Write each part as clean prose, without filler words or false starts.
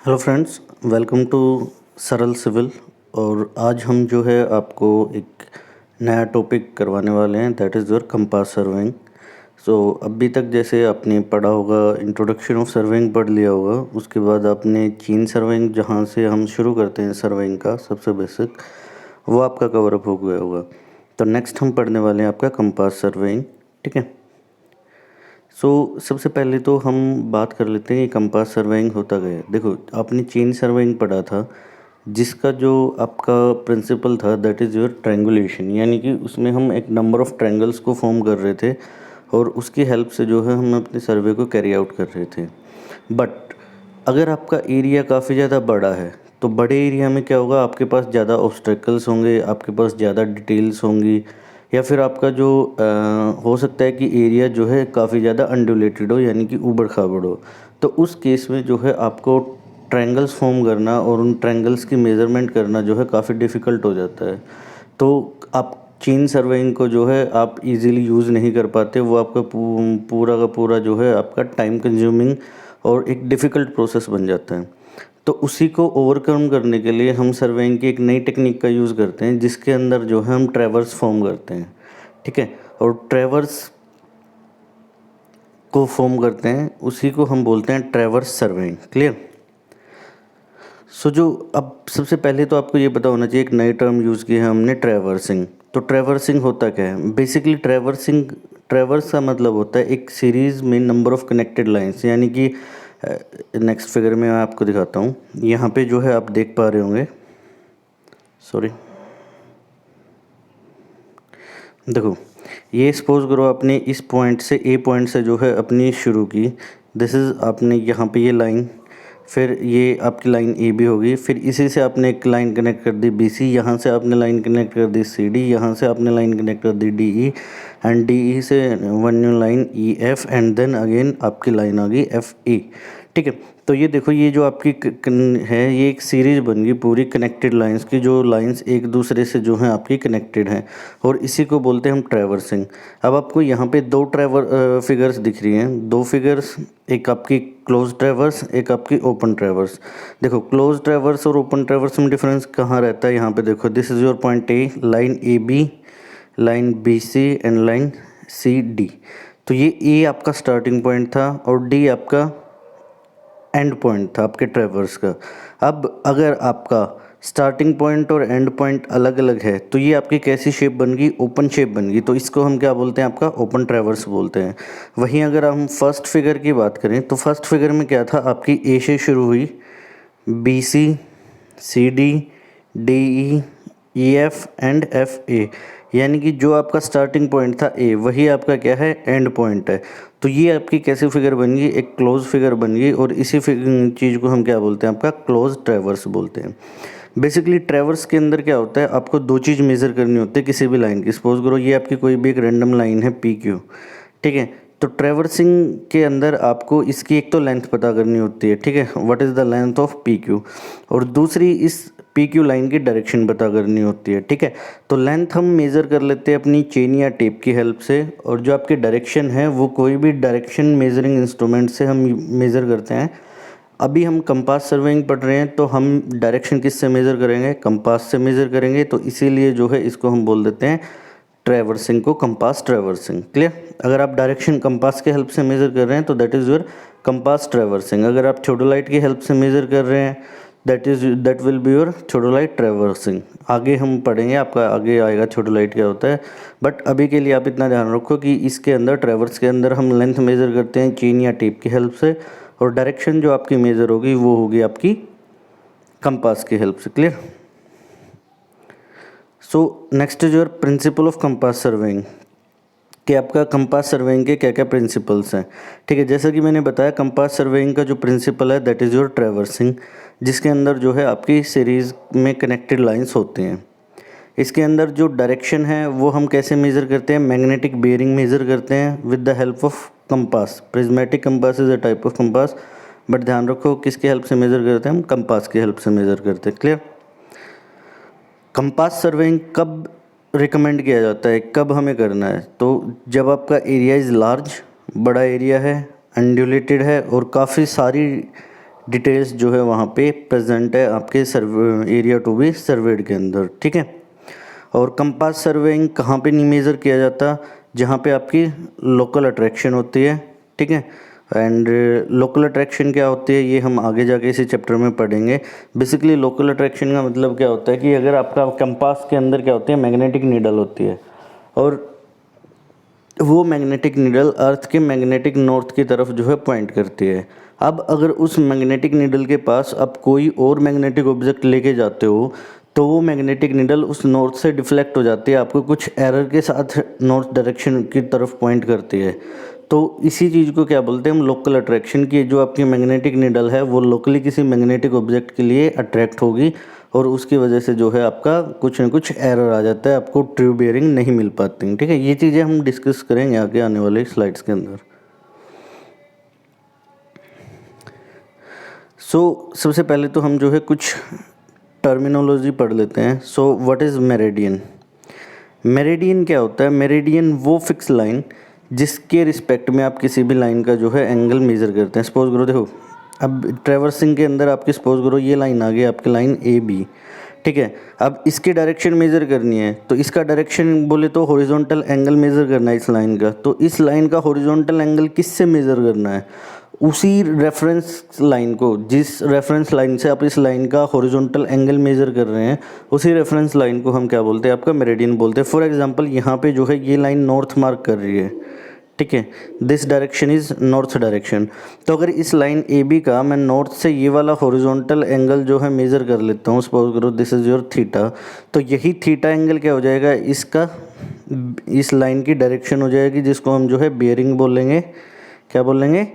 Hello friends, welcome to सरल civil. और आज हम जो है आपको एक नया टॉपिक करवाने वाले हैं, that is your compass surveying. So अभी तक जैसे आपने पढ़ा होगा, इंट्रोडक्शन ऑफ सर्वेइंग पढ़ लिया होगा। उसके बाद आपने चेन सर्वेइंग, जहाँ से हम शुरू करते हैं सर्वेइंग का सबसे बेसिक, वो आपका कवर अप हो गया होगा। तो नेक्स्ट हम पढ़ने वाले हैं आपका कंपास सर्वेइंग। ठीक है। सबसे पहले तो हम बात कर लेते हैं कि कंपास सर्वेइंग होता क्या है। देखो, आपने चेन सर्वेइंग पढ़ा था, जिसका जो आपका प्रिंसिपल था दैट इज़ योर ट्रायंगुलेशन, यानी कि उसमें हम एक नंबर ऑफ ट्रायंगल्स को फॉर्म कर रहे थे और उसकी हेल्प से जो है हम अपने सर्वे को कैरी आउट कर रहे थे। बट अगर आपका एरिया काफ़ी ज़्यादा बड़ा है, तो बड़े एरिया में क्या होगा, आपके पास ज़्यादा ऑब्स्टेकल्स होंगे, आपके पास ज़्यादा डिटेल्स होंगी, या फिर आपका जो हो सकता है कि एरिया जो है काफ़ी ज़्यादा अनड्यूलेटेड हो, यानी कि ऊबड़ खाबड़ हो। तो उस केस में जो है आपको ट्रायंगल्स फॉर्म करना और उन ट्रायंगल्स की मेज़रमेंट करना जो है काफ़ी डिफ़िकल्ट हो जाता है। तो आप चेन सर्वेइंग को जो है आप इजीली यूज़ नहीं कर पाते। वो आपका पूरा का पूरा जो है आपका टाइम कंज्यूमिंग और एक डिफ़िकल्ट प्रोसेस बन जाता है। तो उसी को ओवरकम करने के लिए हम सर्वेइंग की एक नई टेक्निक का यूज़ करते हैं, जिसके अंदर जो है हम ट्रैवर्स फॉर्म करते हैं। ठीक है। और ट्रैवर्स को फॉर्म करते हैं, उसी को हम बोलते हैं ट्रैवर्स सर्वेइंग। क्लियर। जो अब सबसे पहले तो आपको ये पता होना चाहिए, एक नई टर्म यूज़ की है हमने, ट्रैवर्सिंग। तो ट्रैवर्सिंग होता क्या है बेसिकली? ट्रैवर्स का मतलब होता है एक सीरीज़ में नंबर ऑफ कनेक्टेड लाइंस, यानी कि नेक्स्ट फिगर में मैं आपको दिखाता हूँ। यहाँ पे जो है आप देख पा रहे होंगे, सॉरी, देखो, ये सपोज करो आपने इस पॉइंट से, ए पॉइंट से जो है अपनी शुरू की। दिस इज़, आपने यहाँ पे ये लाइन, फिर ये आपकी लाइन ए बी होगी, फिर इसी से आपने एक लाइन कनेक्ट कर दी बी सी, यहाँ से आपने लाइन कनेक्ट कर दी सी डी, यहाँ से आपने लाइन कनेक्ट कर दी D E, and D E से one new line E F, and then again आपकी लाइन आ गई एफ ई। ठीक है। तो ये देखो, ये जो आपकी है, ये एक सीरीज बन गई पूरी कनेक्टेड लाइंस की, जो लाइंस एक दूसरे से जो हैं आपकी कनेक्टेड हैं, और इसी को बोलते हैं हम ट्रैवर्सिंग। अब आपको यहाँ पे दो फिगर्स दिख रही हैं, दो फिगर्स, एक आपकी क्लोज ट्रैवर्स, एक आपकी ओपन ट्रैवर्स। देखो, क्लोज ट्रैवर्स और ओपन ट्रैवर्स में डिफरेंस कहाँ रहता है? यहाँ पे देखो, this is your point A, line A B, line B C, and line C D. तो ये ए आपका स्टार्टिंग पॉइंट था और डी आपका एंड पॉइंट था आपके ट्रैवर्स का। अब अगर आपका स्टार्टिंग पॉइंट और एंड पॉइंट अलग अलग है, तो ये आपकी कैसी शेप बन गई? ओपन शेप बन गई। तो इसको हम क्या बोलते हैं? आपका ओपन ट्रैवर्स बोलते हैं। वहीं अगर हम फर्स्ट फिगर की बात करें, तो फर्स्ट फिगर में क्या था? आपकी ए से शुरू हुई, B C, C D, D E, E F and F A, यानी कि जो आपका स्टार्टिंग पॉइंट था ए, वही आपका क्या है? एंड पॉइंट है। तो ये आपकी कैसी फिगर बन गई? एक क्लोज फिगर बन गई, और इसी चीज़ को हम क्या बोलते हैं? आपका क्लोज ट्रैवर्स बोलते हैं। बेसिकली ट्रैवर्स के अंदर क्या होता है, आपको दो चीज़ मेज़र करनी होती है किसी भी लाइन की। सपोज करो ये आपकी कोई भी एक रैंडम लाइन है पी क्यू। ठीक है। तो ट्रैवर्सिंग के अंदर आपको इसकी एक तो लेंथ पता करनी होती है। ठीक है, what is the length of P Q, और दूसरी इस पी क्यू लाइन की डायरेक्शन पता करनी होती है। ठीक है। तो लेंथ हम मेज़र कर लेते हैं अपनी चेन या टेप की हेल्प से, और जो आपकी डायरेक्शन है वो कोई भी डायरेक्शन मेजरिंग इंस्ट्रूमेंट से हम मेज़र करते हैं। अभी हम कंपास सर्वेइंग पढ़ रहे हैं, तो हम डायरेक्शन किस से मेज़र करेंगे? कंपास से मेज़र करेंगे। तो इसीलिए जो है इसको हम बोल देते हैं ट्रैवर्सिंग को, कंपास ट्रैवर्सिंग। क्लियर। अगर आप डायरेक्शन कंपास के हेल्प से मेज़र कर रहे हैं तो that is your compass traversing. अगर आप थियोडोलाइट की हेल्प से मेज़र कर रहे हैं, that will be your theodolite traversing. आगे हम पढ़ेंगे, आपका आगे आएगा थियोडोलाइट क्या होता है। बट अभी के लिए आप इतना ध्यान रखो कि इसके अंदर, ट्रैवर्स के अंदर, हम लेंथ मेज़र करते हैं चेन या टेप की हेल्प से, और डायरेक्शन जो आपकी मेज़र होगी वो होगी आपकी कंपास की हेल्प से। Clear. Next is your principle of compass surveying, कि आपका कंपास सर्वेइंग के क्या क्या प्रिंसिपल्स हैं। ठीक है, जैसा कि मैंने बताया, कंपास सर्वेइंग का जो प्रिंसिपल है दैट इज़ योर ट्रैवर्सिंग, जिसके अंदर जो है आपकी सीरीज़ में कनेक्टेड लाइंस होती हैं। इसके अंदर जो डायरेक्शन है वो हम कैसे मेज़र करते हैं? मैग्नेटिक बेयरिंग मेज़र करते हैं with the help of compass. Prismatic compass is a type of compass, but ध्यान रखो किसके हेल्प से मेज़र करते हैं? हम कंपास की हेल्प से मेज़र करते हैं। क्लियर। कंपास सर्वेइंग कब रिकमेंड किया जाता है, कब हमें करना है? तो जब आपका एरिया इज़ लार्ज, बड़ा एरिया है, अनड्यूलेटेड है, और काफ़ी सारी डिटेल्स जो है वहाँ पे प्रेजेंट है आपके एरिया टू बी सर्वेड के अंदर, ठीक है। और कंपास सर्वेइंग कहाँ पे नहीं मेज़र किया जाता, जहाँ पे आपकी लोकल अट्रैक्शन होती है, ठीक है। एंड लोकल अट्रैक्शन क्या होती है ये हम आगे जाके इसी चैप्टर में पढ़ेंगे। बेसिकली लोकल अट्रैक्शन का मतलब क्या होता है कि अगर आपका कंपास के अंदर क्या होती है, मैग्नेटिक नीडल होती है, और वो मैग्नेटिक नीडल अर्थ के मैग्नेटिक नॉर्थ की तरफ जो है पॉइंट करती है। अब अगर उस मैग्नेटिक नीडल के पास आप कोई और मैग्नेटिक ऑब्जेक्ट लेके जाते हो तो वो मैग्नेटिक नीडल उस नॉर्थ से डिफ्लेक्ट हो जाती है, आपको कुछ एरर के साथ नॉर्थ डायरेक्शन की तरफ पॉइंट करती है। तो इसी चीज़ को क्या बोलते हैं हम, लोकल अट्रैक्शन की। जो आपकी मैग्नेटिक नीडल है वो लोकली किसी मैग्नेटिक ऑब्जेक्ट के लिए अट्रैक्ट होगी और उसकी वजह से जो है आपका कुछ ना कुछ एरर आ जाता है, आपको ट्रू बेयरिंग नहीं मिल पाती, ठीक है। ये चीज़ें हम डिस्कस करेंगे आगे आने वाले स्लाइड्स के अंदर। सबसे पहले तो हम जो है कुछ टर्मिनोलॉजी पढ़ लेते हैं। What is meridian. मेरिडियन क्या होता है, मेरिडियन वो फिक्स लाइन जिसके रिस्पेक्ट में आप किसी भी लाइन का जो है एंगल मेज़र करते हैं। सपोज करो, देखो अब ट्रेवर्सिंग के अंदर आपकी सपोज करो ये लाइन आ गई आपकी लाइन ए बी, ठीक है। अब इसकी डायरेक्शन मेज़र करनी है तो इसका डायरेक्शन बोले तो हॉरिजॉन्टल एंगल मेज़र करना है इस लाइन का। तो इस लाइन का हॉरिजॉन्टल एंगल किससे मेज़र करना है, उसी रेफरेंस लाइन को, जिस रेफरेंस लाइन से आप इस लाइन का हॉरिजॉन्टल एंगल मेज़र कर रहे हैं उसी रेफरेंस लाइन को हम क्या बोलते हैं, आपका मेरिडियन बोलते हैं। फॉर एग्जांपल यहाँ पे जो है ये लाइन नॉर्थ मार्क कर रही है, ठीक है, this direction is north direction. तो अगर इस लाइन ए बी का मैं नॉर्थ से ये वाला हॉरिजॉन्टल एंगल जो है मेज़र कर लेता हूँ, सपोज करो दिस इज़ योर थीटा, तो यही थीटा एंगल क्या हो जाएगा, इसका इस लाइन की डायरेक्शन हो जाएगी, जिसको हम जो है बेयरिंग बोलेंगे। क्या बोलेंगे,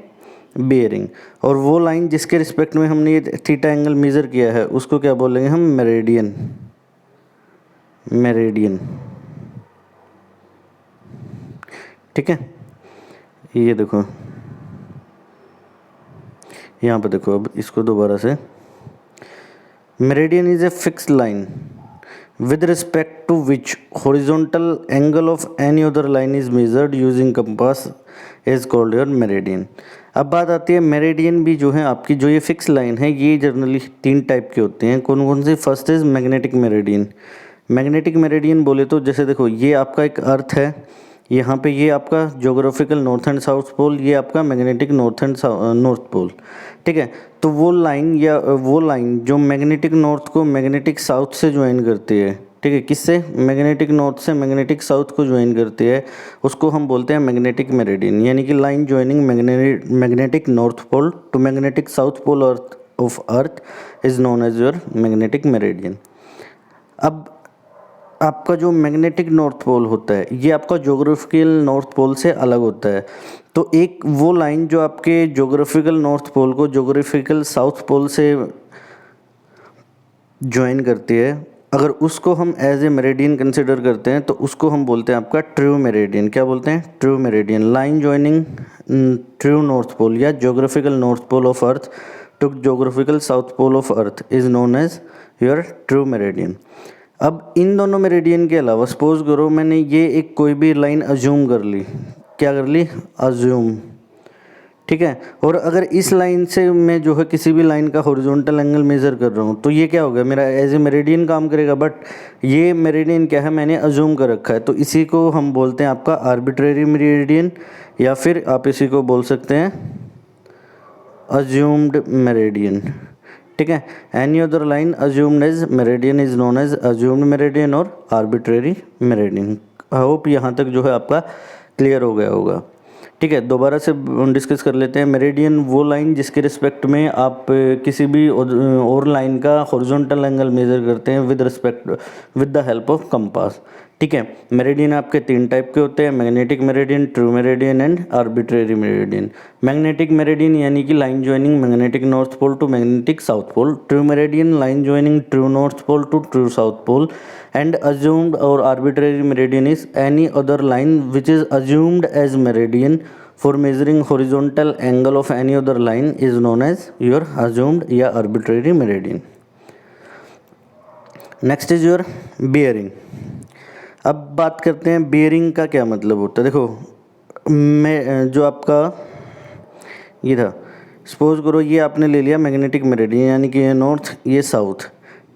बेयरिंग। और वो लाइन जिसके रिस्पेक्ट में हमने ये थीटा एंगल मेज़र किया है उसको क्या बोलेंगे हम, मेरिडियन। मेरिडियन, ठीक है। ये देखो यहाँ पे देखो, अब इसको दोबारा से, meridian is a fixed line with respect to which horizontal angle of any other line is measured using compass is called your meridian। अब बात आती है मेरिडियन भी जो है आपकी, जो ये फिक्स लाइन है ये जनरली 3 टाइप के होते हैं। कौन कौन से, first is magnetic meridian. Magnetic meridian बोले तो जैसे देखो ये आपका एक अर्थ है, यहाँ पे ये आपका geographical north and south pole, ये आपका magnetic north and north pole, ठीक है। तो वो लाइन या वो लाइन जो मैग्नेटिक नॉर्थ को मैग्नेटिक साउथ से ज्वाइन करती है, ठीक है, किससे, मैग्नेटिक नॉर्थ से मैग्नेटिक साउथ को ज्वाइन करती है, उसको हम बोलते हैं मैग्नेटिक मेरिडियन। यानी कि line joining magnetic north pole to magnetic south pole of earth is known as your magnetic meridian. अब आपका जो मैग्नेटिक नॉर्थ पोल होता है ये आपका ज्योग्राफिकल नॉर्थ पोल से अलग होता है। तो एक वो लाइन जो आपके ज्योग्राफिकल नॉर्थ पोल को ज्योग्राफिकल साउथ पोल से ज्वाइन करती है, अगर उसको हम एज ए मेरिडियन कंसिडर करते हैं तो उसको हम बोलते हैं आपका ट्रू मेरिडियन। क्या बोलते हैं, true meridian. Line joining true north pole या geographical north pole of earth to geographical south pole of earth is known as your true meridian. अब इन दोनों मेरिडियन के अलावा सपोज करो मैंने ये एक कोई भी लाइन अज्यूम कर ली, क्या कर ली, अज्यूम, ठीक है। और अगर इस लाइन से मैं जो है किसी भी लाइन का हॉरिजॉन्टल एंगल मेज़र कर रहा हूँ तो ये क्या होगा, मेरा एज ए मेरिडियन काम करेगा, बट ये मेरिडियन क्या है, मैंने अज्यूम कर रखा है। तो इसी को हम बोलते हैं आपका आर्बिट्रेरी मेरिडियन, या फिर आप इसी को बोल सकते हैं अज्यूम्ड मेरिडियन, ठीक है। Any other line assumed as meridian is known as assumed meridian और आर्बिट्रेरी मेरिडियन। आई होप यहाँ तक जो है आपका क्लियर हो गया होगा, ठीक है। दोबारा से डिस्कस कर लेते हैं। मेरिडियन वो लाइन जिसके रिस्पेक्ट में आप किसी भी और लाइन का हॉरिजॉन्टल एंगल मेज़र करते हैं with the help of compass, ठीक है। मेरिडियन आपके 3 टाइप के होते हैं, magnetic meridian, true meridian and arbitrary meridian. Magnetic meridian यानी कि line joining magnetic north pole to magnetic south pole. True meridian line joining true north pole to true south pole. And assumed or arbitrary meridian is any other line which is assumed as meridian for measuring horizontal angle of any other line is known as your assumed या arbitrary meridian. Next is your bearing. अब बात करते हैं bearing का क्या मतलब होता है। देखो मैं जो आपका ये था, सपोज करो ये आपने ले लिया मैग्नेटिक मेरिडियन, यानी कि ये नॉर्थ ये साउथ,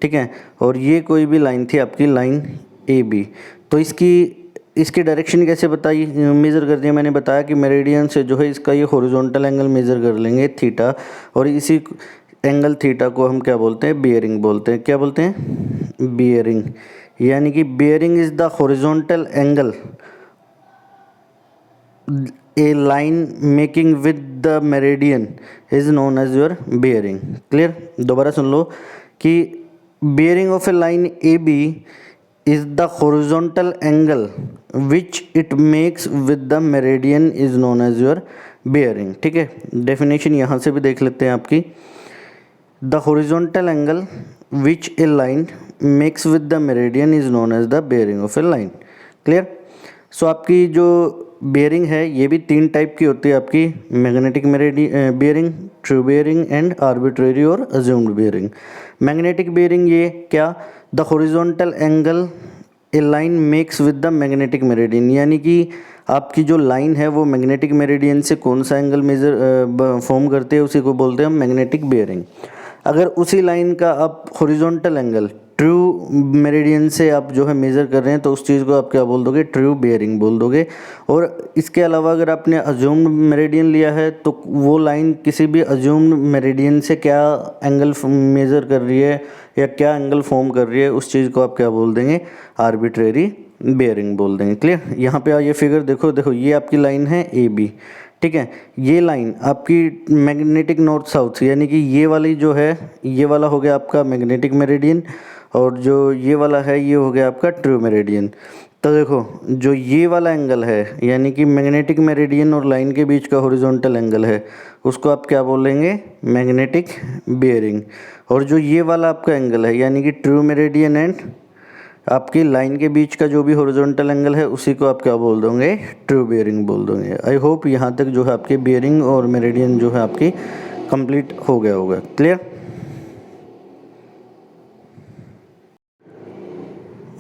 ठीक है, और ये कोई भी लाइन थी आपकी लाइन ए बी। तो इसकी डायरेक्शन कैसे बताई, मेज़र कर दिया, मैंने बताया कि मेरिडियन से जो है इसका ये हॉरिजॉन्टल एंगल मेज़र कर लेंगे थीटा, और इसी एंगल थीटा को हम क्या बोलते हैं, बियरिंग बोलते हैं। क्या बोलते हैं, बियरिंग, यानी कि bearing is the horizontal angle a line making with the meridian is known as your bearing. Clear, दोबारा सुन लो कि bearing of a line A B is the horizontal angle which it makes with the meridian is known as your bearing. ठीक है, definition यहाँ से भी देख लेते हैं आपकी। The horizontal angle which a line makes with the meridian is known as the bearing of a line. Clear. So आपकी जो बियरिंग है ये भी 3 टाइप की होती है आपकी, magnetic bearing, true bearing and arbitrary और अज्यूम्ड बियरिंग। मैग्नेटिक बियरिंग ये क्या, the horizontal angle a line makes with the magnetic meridian, यानी कि आपकी जो लाइन है वो मैग्नेटिक मेरिडियन से कौन सा एंगल मेजर फॉर्म करते हैं, उसी को बोलते हैं हम मैग्नेटिक बियरिंग। अगर उसी लाइन का आप हॉरिजॉन्टल एंगल ट्रू मेरिडियन से आप जो है मेज़र कर रहे हैं तो उस चीज़ को आप क्या बोल दोगे, ट्रू बियरिंग बोल दोगे। और इसके अलावा अगर आपने अज्यूम्ड मेरिडियन लिया है तो वो लाइन किसी भी अज्यूम्ड मेरिडियन से क्या एंगल मेज़र कर रही है या क्या एंगल फॉर्म कर रही है, उस चीज़ को आप क्या बोल देंगे, आर्बिट्रेरी बियरिंग बोल देंगे। क्लियर। यहाँ पे ये फिगर देखो ये आपकी लाइन है ए बी, ठीक है, ये लाइन आपकी मैग्नेटिक नॉर्थ साउथ, यानी कि ये वाली जो है ये वाला हो गया आपका मैग्नेटिक मेरिडियन, और जो ये वाला है ये हो गया आपका ट्रू मेरिडियन। तो देखो जो ये वाला एंगल है यानी कि मैग्नेटिक मेरिडियन और लाइन के बीच का हॉरिजॉन्टल एंगल है, उसको आप क्या बोलेंगे, मैग्नेटिक बियरिंग। और जो ये वाला आपका एंगल है यानी कि ट्रू मेरिडियन एंड आपकी लाइन के बीच का जो भी हॉरिजॉन्टल एंगल है उसी को आप क्या बोल दोगे, ट्रू बियरिंग बोल दोगे। आई होप यहाँ तक जो है आपके बियरिंग और मेरिडियन जो है आपकी कंप्लीट हो गया होगा। Clear.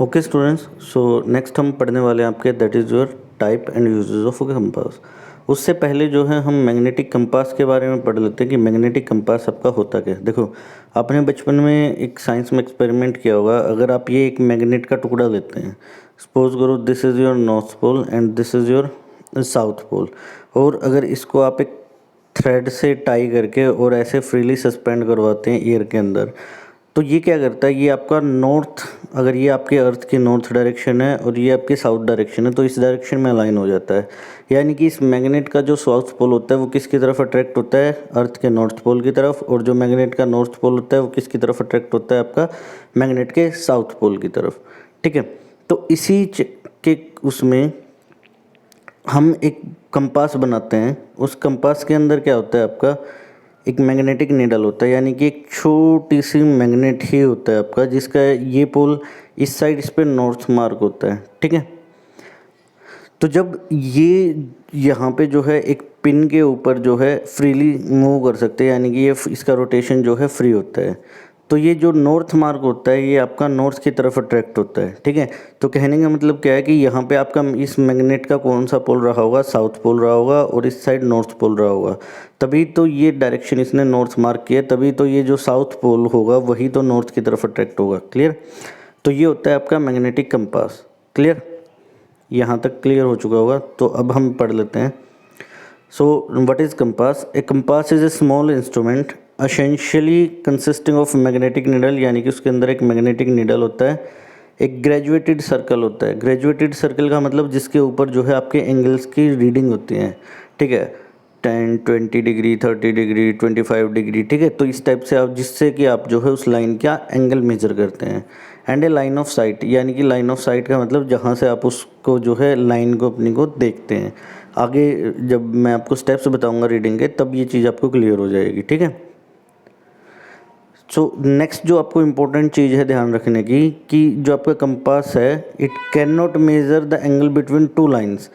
Okay students, so next हम पढ़ने वाले हैं आपके that is your type and uses of compass. उससे पहले जो है हम मैग्नेटिक कंपास के बारे में पढ़ लेते हैं कि मैग्नेटिक कंपास आपका होता क्या है। देखो आपने बचपन में एक साइंस में एक्सपेरिमेंट किया होगा। अगर आप ये एक मैग्नेट का टुकड़ा लेते हैं, सपोज करो this is your north pole and this is your south pole, और अगर इसको आप एक थ्रेड से टाई करके और ऐसे फ्रीली सस्पेंड करवाते हैं एयर के अंदर, तो ये क्या करता है, ये आपका नॉर्थ, अगर ये आपके अर्थ की नॉर्थ डायरेक्शन है और ये आपकी साउथ डायरेक्शन है तो इस डायरेक्शन में अलाइन हो जाता है। यानी कि इस मैग्नेट का जो साउथ पोल होता है वो किसकी तरफ अट्रैक्ट होता है, अर्थ के नॉर्थ पोल की तरफ, और जो मैग्नेट का नॉर्थ पोल होता है वो किसकी तरफ अट्रैक्ट होता है, आपका मैग्नेट के साउथ पोल की तरफ। ठीक है, तो इसी के उसमें हम एक कंपास बनाते हैं। उस कंपास के अंदर क्या होता है, आपका एक मैग्नेटिक नीडल होता है, यानी कि एक छोटी सी मैग्नेट ही होता है आपका, जिसका ये पोल इस साइड, इस पे नॉर्थ मार्क होता है। ठीक है, तो जब ये यहाँ पे जो है एक पिन के ऊपर जो है फ्रीली मूव कर सकते हैं, यानी कि ये इसका रोटेशन जो है फ्री होता है, तो ये जो नॉर्थ मार्क होता है ये आपका नॉर्थ की तरफ अट्रैक्ट होता है। ठीक है, तो कहने का मतलब क्या है कि यहाँ पे आपका इस मैग्नेट का कौन सा पोल रहा होगा, साउथ पोल रहा होगा, और इस साइड नॉर्थ पोल रहा होगा, तभी तो ये डायरेक्शन इसने नॉर्थ मार्क किया, तभी तो ये जो साउथ पोल होगा वही तो नॉर्थ की तरफ अट्रैक्ट होगा। क्लियर, तो ये होता है आपका मैग्नेटिक कंपास। क्लियर, यहाँ तक क्लियर हो चुका होगा। तो अब हम पढ़ लेते हैं। So what is compass? A compass is a small instrument essentially consisting of magnetic needle, यानी कि उसके अंदर एक मैग्नेटिक नीडल होता है, एक ग्रेजुएटेड सर्कल होता है। ग्रेजुएटेड सर्कल का मतलब जिसके ऊपर जो है आपके एंगल्स की रीडिंग होती है। ठीक है, 10, 20 डिग्री, 30 डिग्री, 25 डिग्री। ठीक है, तो इस टाइप से आप, जिससे कि आप जो है उस लाइन का एंगल मेजर करते हैं। And A line of site, यानी कि लाइन ऑफ साइट का मतलब जहाँ से आप उसको जो है लाइन को अपनी को देखते हैं। आगे जब मैं आपको स्टेप्स बताऊंगा रीडिंग के तब ये चीज़ आपको क्लियर हो जाएगी। ठीक है, सो नेक्स्ट जो आपको इम्पोर्टेंट चीज़ है ध्यान रखने की, कि जो आपका कंपास है it can not measure the angle between 2 lines.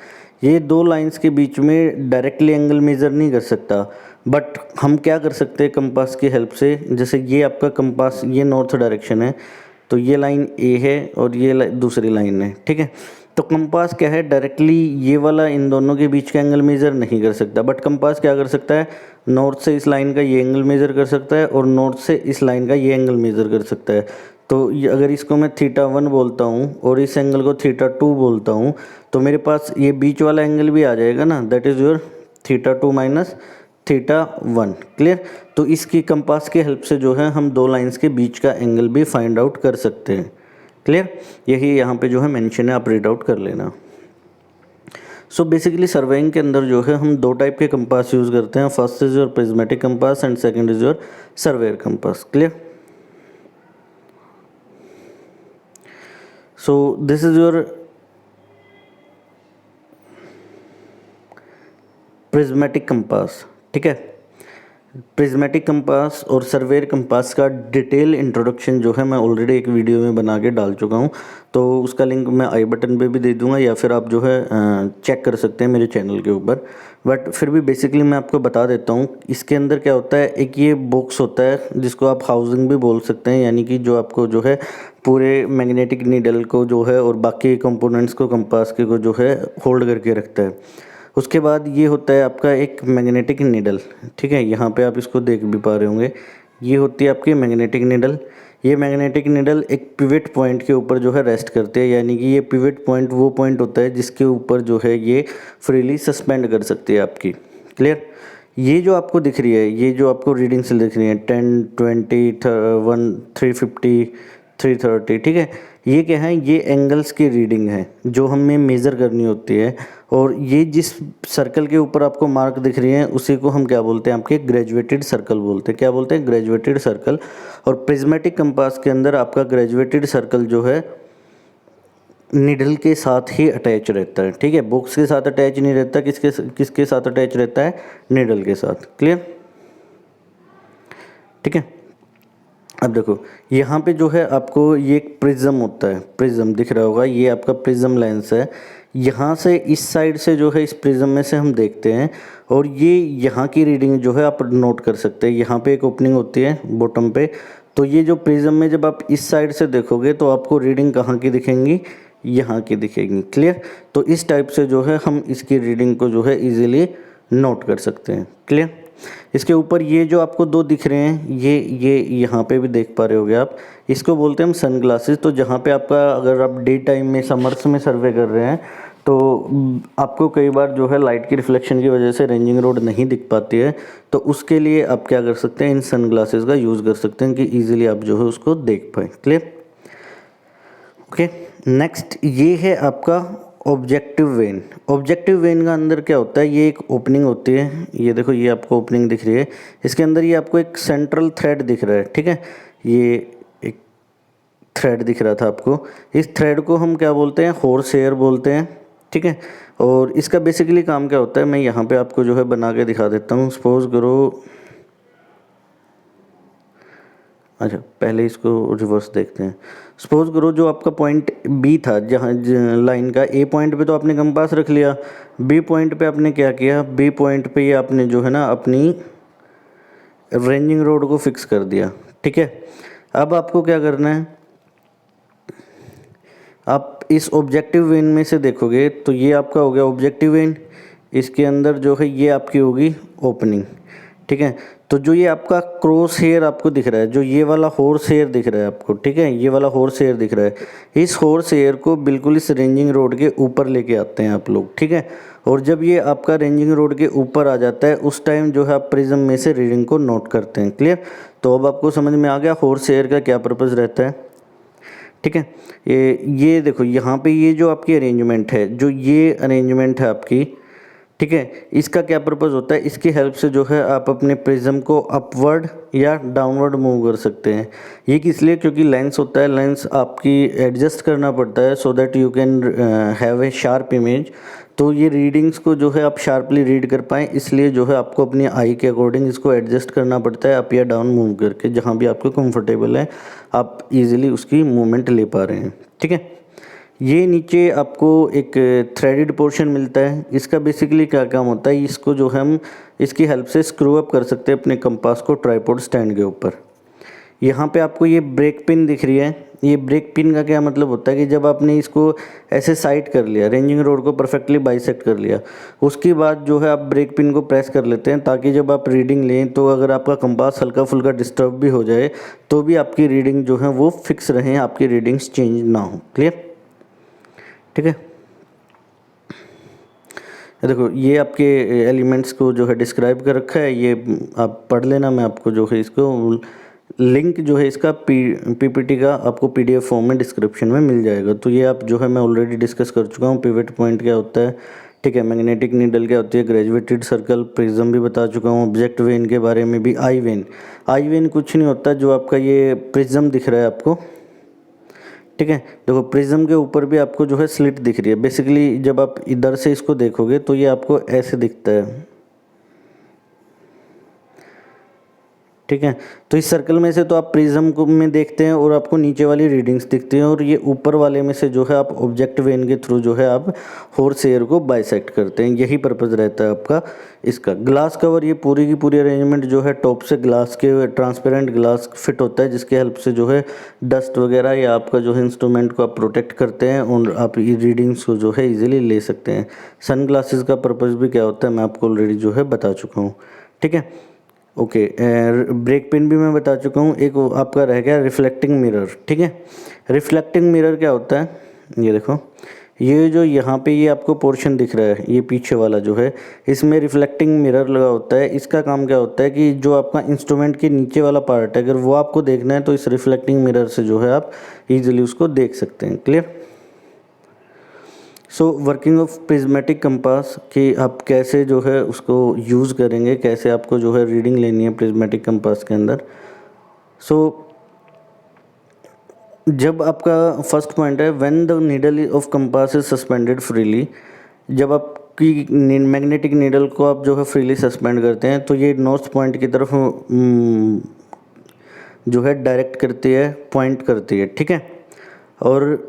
ये 2 लाइन्स के बीच में डायरेक्टली एंगल मेज़र नहीं कर सकता, बट हम क्या कर सकते हैं कंपास की हेल्प से। जैसे ये आपका कंपास, ये नॉर्थ डायरेक्शन है, तो ये लाइन ए है और ये दूसरी लाइन है। ठीक है, तो कंपास क्या है, डायरेक्टली ये वाला इन दोनों के बीच का एंगल मेज़र नहीं कर सकता, बट कंपास क्या कर सकता है, नॉर्थ से इस लाइन का ये एंगल मेज़र कर सकता है और नॉर्थ से इस लाइन का ये एंगल मेज़र कर सकता है। तो ये अगर इसको मैं θ1 बोलता हूँ और इस एंगल को θ2 बोलता हूँ, तो मेरे पास ये बीच वाला एंगल भी आ जाएगा ना, that is your θ2 minus θ1। Clear. तो इसकी कंपास की हेल्प से जो है हम दो लाइंस के बीच का एंगल भी फाइंड आउट कर सकते हैं। क्लियर, यही यहाँ पे जो है मेंशन है, आप रीड आउट कर लेना। सो बेसिकली सर्वेइंग के अंदर जो है हम दो टाइप के कंपास यूज़ करते हैं, first is your prismatic compass and second is your surveyor compass. Clear. So this is your prismatic compass. ठीक है, प्रिज्मेटिक कंपास और सर्वेयर कंपास का डिटेल इंट्रोडक्शन जो है मैं ऑलरेडी एक वीडियो में बना के डाल चुका हूँ, तो उसका लिंक मैं आई बटन पे भी दे दूँगा या फिर आप जो है चेक कर सकते हैं मेरे चैनल के ऊपर। बट फिर भी बेसिकली मैं आपको बता देता हूँ इसके अंदर क्या होता है। एक ये बॉक्स होता है जिसको आप हाउसिंग भी बोल सकते हैं, यानी कि जो आपको जो है पूरे मैग्नेटिक नीडल को जो है और बाकी कंपोनेंट्स को कंपास के को जो है होल्ड करके रखता है। उसके बाद ये होता है आपका एक मैग्नेटिक नीडल। ठीक है, यहाँ पे आप इसको देख भी पा रहे होंगे, ये होती है आपकी मैग्नेटिक नीडल। ये मैग्नेटिक नीडल एक पिवट पॉइंट के ऊपर जो है रेस्ट करते हैं, यानी कि ये पिवट पॉइंट वो पॉइंट होता है जिसके ऊपर जो है ये फ्रीली सस्पेंड कर सकती है आपकी। क्लियर। ये जो आपको दिख रही है, ये जो आपको रीडिंग्स दिख रही है 10, 20, 1, 350, 330, ठीक है, ये क्या है, ये एंगल्स की रीडिंग है जो हमें मेज़र करनी होती है। और ये जिस सर्कल के ऊपर आपको मार्क दिख रही है उसी को हम क्या बोलते हैं, आपके ग्रेजुएटेड सर्कल बोलते हैं। क्या बोलते हैं, ग्रेजुएटेड सर्कल। और प्रिज्मेटिक कंपास के अंदर आपका ग्रेजुएटेड सर्कल जो है निडल के साथ ही अटैच रहता है। ठीक है, बॉक्स के साथ अटैच नहीं रहता, किसके साथ अटैच रहता है, निडल के साथ। क्लियर। ठीक है, अब देखो यहाँ पे जो है आपको ये एक प्रिज्म होता है, प्रिज्म दिख रहा होगा, ये आपका प्रिज्म लेंस है। यहाँ से इस साइड से जो है इस प्रिज्म में से हम देखते हैं और ये यहाँ की रीडिंग जो है आप नोट कर सकते हैं। यहाँ पे एक ओपनिंग होती है बॉटम पे, तो ये जो प्रिज्म में जब आप इस साइड से देखोगे तो आपको रीडिंग कहाँ की दिखेंगी, यहाँ की दिखेगी। क्लियर। तो इस टाइप से जो है हम इसकी रीडिंग को जो है इजीली नोट कर सकते हैं। क्लियर। इसके ऊपर ये जो आपको दो दिख रहे हैं, ये यहाँ पे भी देख पा रहे होगे आप, इसको बोलते हैं हम सन ग्लासेस। तो जहाँ पे आपका अगर आप डे टाइम में समर्स में सर्वे कर रहे हैं तो आपको कई बार जो है लाइट की रिफ्लेक्शन की वजह से रेंजिंग रोड नहीं दिख पाती है, तो उसके लिए आप क्या कर सकते हैं, इन सन ग्लासेस का यूज़ कर सकते हैं कि ईजिली आप जो है उसको देख पाएँ। क्लियर। ओके, नेक्स्ट ये है आपका ऑब्जेक्टिव वेन। ऑब्जेक्टिव वेन का अंदर क्या होता है, ये एक ओपनिंग होती है, ये देखो ये आपको ओपनिंग दिख रही है, इसके अंदर ये आपको एक सेंट्रल थ्रेड दिख रहा है। ठीक है, ये एक थ्रेड दिख रहा था आपको, इस थ्रेड को हम क्या बोलते हैं, हॉर्स हेयर बोलते हैं। ठीक है, और इसका बेसिकली काम क्या होता है, मैं यहाँ पे आपको जो है बना के दिखा देता हूँ। सपोज करो, अच्छा पहले इसको रिवर्स देखते हैं। सपोज करो जो आपका पॉइंट बी था, जहाँ लाइन का ए पॉइंट पे तो आपने कंपास रख लिया, बी पॉइंट पे आपने क्या किया, बी पॉइंट पे ये आपने जो है ना अपनी रेंजिंग रोड को फिक्स कर दिया। ठीक है, अब आपको क्या करना है, आप इस ऑब्जेक्टिव वेन में से देखोगे तो ये आपका हो गया ऑब्जेक्टिव वेन, इसके अंदर जो है ये आपकी होगी ओपनिंग। ठीक है, तो जो ये आपका क्रॉस हेयर आपको दिख रहा है, जो ये वाला हॉर्स हेयर दिख रहा है आपको, ठीक है, ये वाला हॉर्स हेयर दिख रहा है, इस हॉर्स हेयर को बिल्कुल इस रेंजिंग रोड के ऊपर लेके आते हैं आप लोग। ठीक है, और जब ये आपका रेंजिंग रोड के ऊपर आ जाता है उस टाइम जो है आप प्रिज्म में से रीडिंग को नोट करते हैं। क्लियर। तो अब आपको समझ में आ गया हॉर्स हेयर का क्या पर्पज़ रहता है। ठीक है, ये देखो यहाँ पे ये जो आपकी अरेंजमेंट है, जो ये अरेंजमेंट है आपकी, ठीक है, इसका क्या पर्पज़ होता है, इसकी हेल्प से जो है आप अपने प्रिज्म को अपवर्ड या डाउनवर्ड मूव कर सकते हैं। ये किस लिए, क्योंकि लेंस होता है, लेंस आपकी एडजस्ट करना पड़ता है so that you can have a sharp image. तो ये रीडिंग्स को जो है आप शार्पली रीड कर पाएँ, इसलिए जो है आपको अपनी आई के अकॉर्डिंग इसको एडजस्ट करना पड़ता है, अप या डाउन मूव करके, जहाँ भी आपको कंफर्टेबल है आप इजीली उसकी मूवमेंट ले पा रहे हैं। ठीक है, ये नीचे आपको एक थ्रेडेड पोर्शन मिलता है, इसका बेसिकली क्या काम होता है, इसको जो हम इसकी हेल्प से स्क्रू अप कर सकते हैं अपने कंपास को ट्राइपॉड स्टैंड के ऊपर। यहाँ पे आपको ये ब्रेक पिन दिख रही है। ये ब्रेक पिन का क्या मतलब होता है कि जब आपने इसको ऐसे साइड कर लिया, रेंजिंग रोड को परफेक्टली बाइसेक्ट कर लिया, उसके बाद जो है आप ब्रेक पिन को प्रेस कर लेते हैं, ताकि जब आप रीडिंग लें तो अगर आपका कंपास हल्का फुल्का डिस्टर्ब भी हो जाए तो भी आपकी रीडिंग जो है वो फिक्स रहे, आपकी रीडिंग्स चेंज ना हो। क्लियर? ठीक है। देखो ये आपके एलिमेंट्स को जो है डिस्क्राइब कर रखा है, ये आप पढ़ लेना। मैं आपको जो है इसको लिंक जो है इसका पीपीटी का आपको पीडीएफ फॉर्म में डिस्क्रिप्शन में मिल जाएगा। तो ये आप जो है मैं ऑलरेडी डिस्कस कर चुका हूँ। पिवट पॉइंट क्या होता है, ठीक है, मैग्नेटिक नीडल क्या होती है, ग्रेजुएटेड सर्कल, प्रिज्म भी बता चुका हूँ, ऑब्जेक्ट वेन के बारे में भी। आई वेन, आई वेन कुछ नहीं होता, जो आपका ये प्रिज्म दिख रहा है आपको, ठीक है। देखो प्रिज्म के ऊपर भी आपको जो है स्लिट दिख रही है। बेसिकली जब आप इधर से इसको देखोगे तो ये आपको ऐसे दिखता है, ठीक है। तो इस सर्कल में से तो आप प्रिज्म को में देखते हैं और आपको नीचे वाली रीडिंग्स दिखती हैं, और ये ऊपर वाले में से जो है आप ऑब्जेक्ट वेन के थ्रू जो है आप हॉर्स एयर को बाइसेक्ट करते हैं। यही पर्पज़ रहता है आपका इसका। ग्लास कवर, ये पूरी की पूरी अरेंजमेंट जो है टॉप से ग्लास के ट्रांसपेरेंट ग्लास फिट होता है, जिसके हेल्प से जो है डस्ट वगैरह या आपका जो है इंस्ट्रूमेंट को आप प्रोटेक्ट करते हैं और आप ये रीडिंग्स को जो है ईजिली ले सकते हैं। सन ग्लासेस का पर्पज़ भी क्या होता है मैं आपको ऑलरेडी जो है बता चुका हूँ, ठीक है। ओके, ब्रेक पिन भी मैं बता चुका हूँ। एक आपका रह गया रिफ्लेक्टिंग मिरर, ठीक है। रिफ्लेक्टिंग मिरर क्या होता है, ये देखो, ये जो यहाँ पे ये आपको पोर्शन दिख रहा है, ये पीछे वाला जो है, इसमें रिफ्लेक्टिंग मिरर लगा होता है। इसका काम क्या होता है कि जो आपका इंस्ट्रूमेंट के नीचे वाला पार्ट है, अगर वो आपको देखना है तो इस रिफ्लेक्टिंग मिरर से जो है आप ईजिली उसको देख सकते हैं। Clear? So working of prismatic compass कि आप कैसे जो है उसको यूज़ करेंगे, कैसे आपको जो है रीडिंग लेनी है प्रिज्मेटिक कंपास के अंदर। सो जब आपका फर्स्ट पॉइंट है, when the needle of compass is suspended freely, जब आपकी मैग्नेटिक नीडल को आप जो है फ्रीली सस्पेंड करते हैं तो ये नॉर्थ पॉइंट की तरफ जो है डायरेक्ट करती है, पॉइंट करती है, ठीक है। और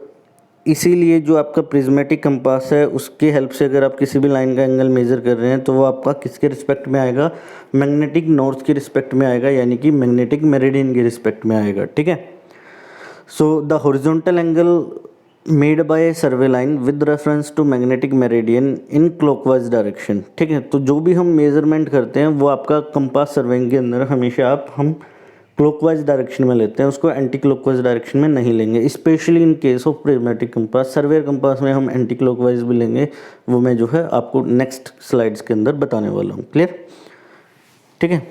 इसीलिए जो आपका प्रिज्मेटिक कंपास है उसकी हेल्प से अगर आप किसी भी लाइन का एंगल मेज़र कर रहे हैं तो वो आपका किसके रिस्पेक्ट में आएगा, मैग्नेटिक नॉर्थ की रिस्पेक्ट में आएगा, यानी कि मैग्नेटिक मेरिडियन की रिस्पेक्ट में आएगा, ठीक है। So the horizontal angle made by a survey line with reference to magnetic meridian in clockwise direction, ठीक है। तो जो भी हम मेजरमेंट करते हैं वो आपका कंपास सर्वेइंग के अंदर हमेशा हम क्लॉकवाइज डायरेक्शन में लेते हैं, उसको एंटी क्लॉकवाइज डायरेक्शन में नहीं लेंगे, specially in case of prismatic compass. Surveyor compass में हम एंटी क्लॉकवाइज भी लेंगे, वो मैं जो है आपको नेक्स्ट स्लाइड्स के अंदर बताने वाला हूँ। क्लियर? ठीक है,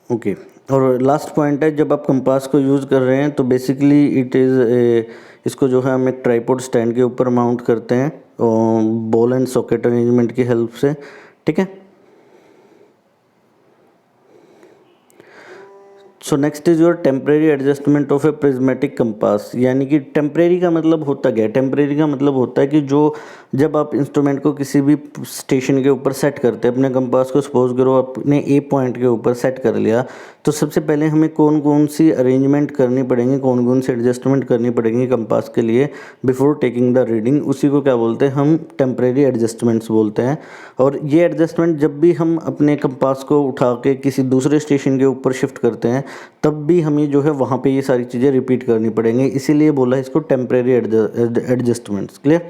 ओके। और लास्ट पॉइंट है, जब आप कंपास को यूज़ कर रहे हैं तो बेसिकली इट इज़ इसको जो है हम एक ट्राइपॉड स्टैंड के ऊपर माउंट करते हैं बॉल एंड सॉकेट अरेंजमेंट की हेल्प से, ठीक है। So next is your temporary adjustment of A prismatic compass, यानी कि टेम्परेरी का मतलब होता क्या है? टेम्परेरी का मतलब होता है कि जो जब आप इंस्ट्रूमेंट को किसी भी स्टेशन के ऊपर सेट करते हैं, अपने कंपास को सपोज करो आपने ए पॉइंट के ऊपर सेट कर लिया, तो सबसे पहले हमें कौन कौन सी अरेंजमेंट करनी पड़ेंगी, कौन कौन सी एडजस्टमेंट करनी पड़ेंगी कंपास के लिए बिफोर टेकिंग द रीडिंग, उसी को क्या बोलते हैं हम? टेम्परेरी एडजस्टमेंट्स बोलते हैं। और ये एडजस्टमेंट जब भी हम अपने कंपास को उठा के किसी दूसरे स्टेशन के ऊपर शिफ्ट करते हैं तब भी हमें जो है वहाँ पे ये सारी चीज़ें रिपीट करनी पड़ेंगी, इसीलिए बोला इसको टेम्परेरी एडजस्टमेंट्स। क्लियर?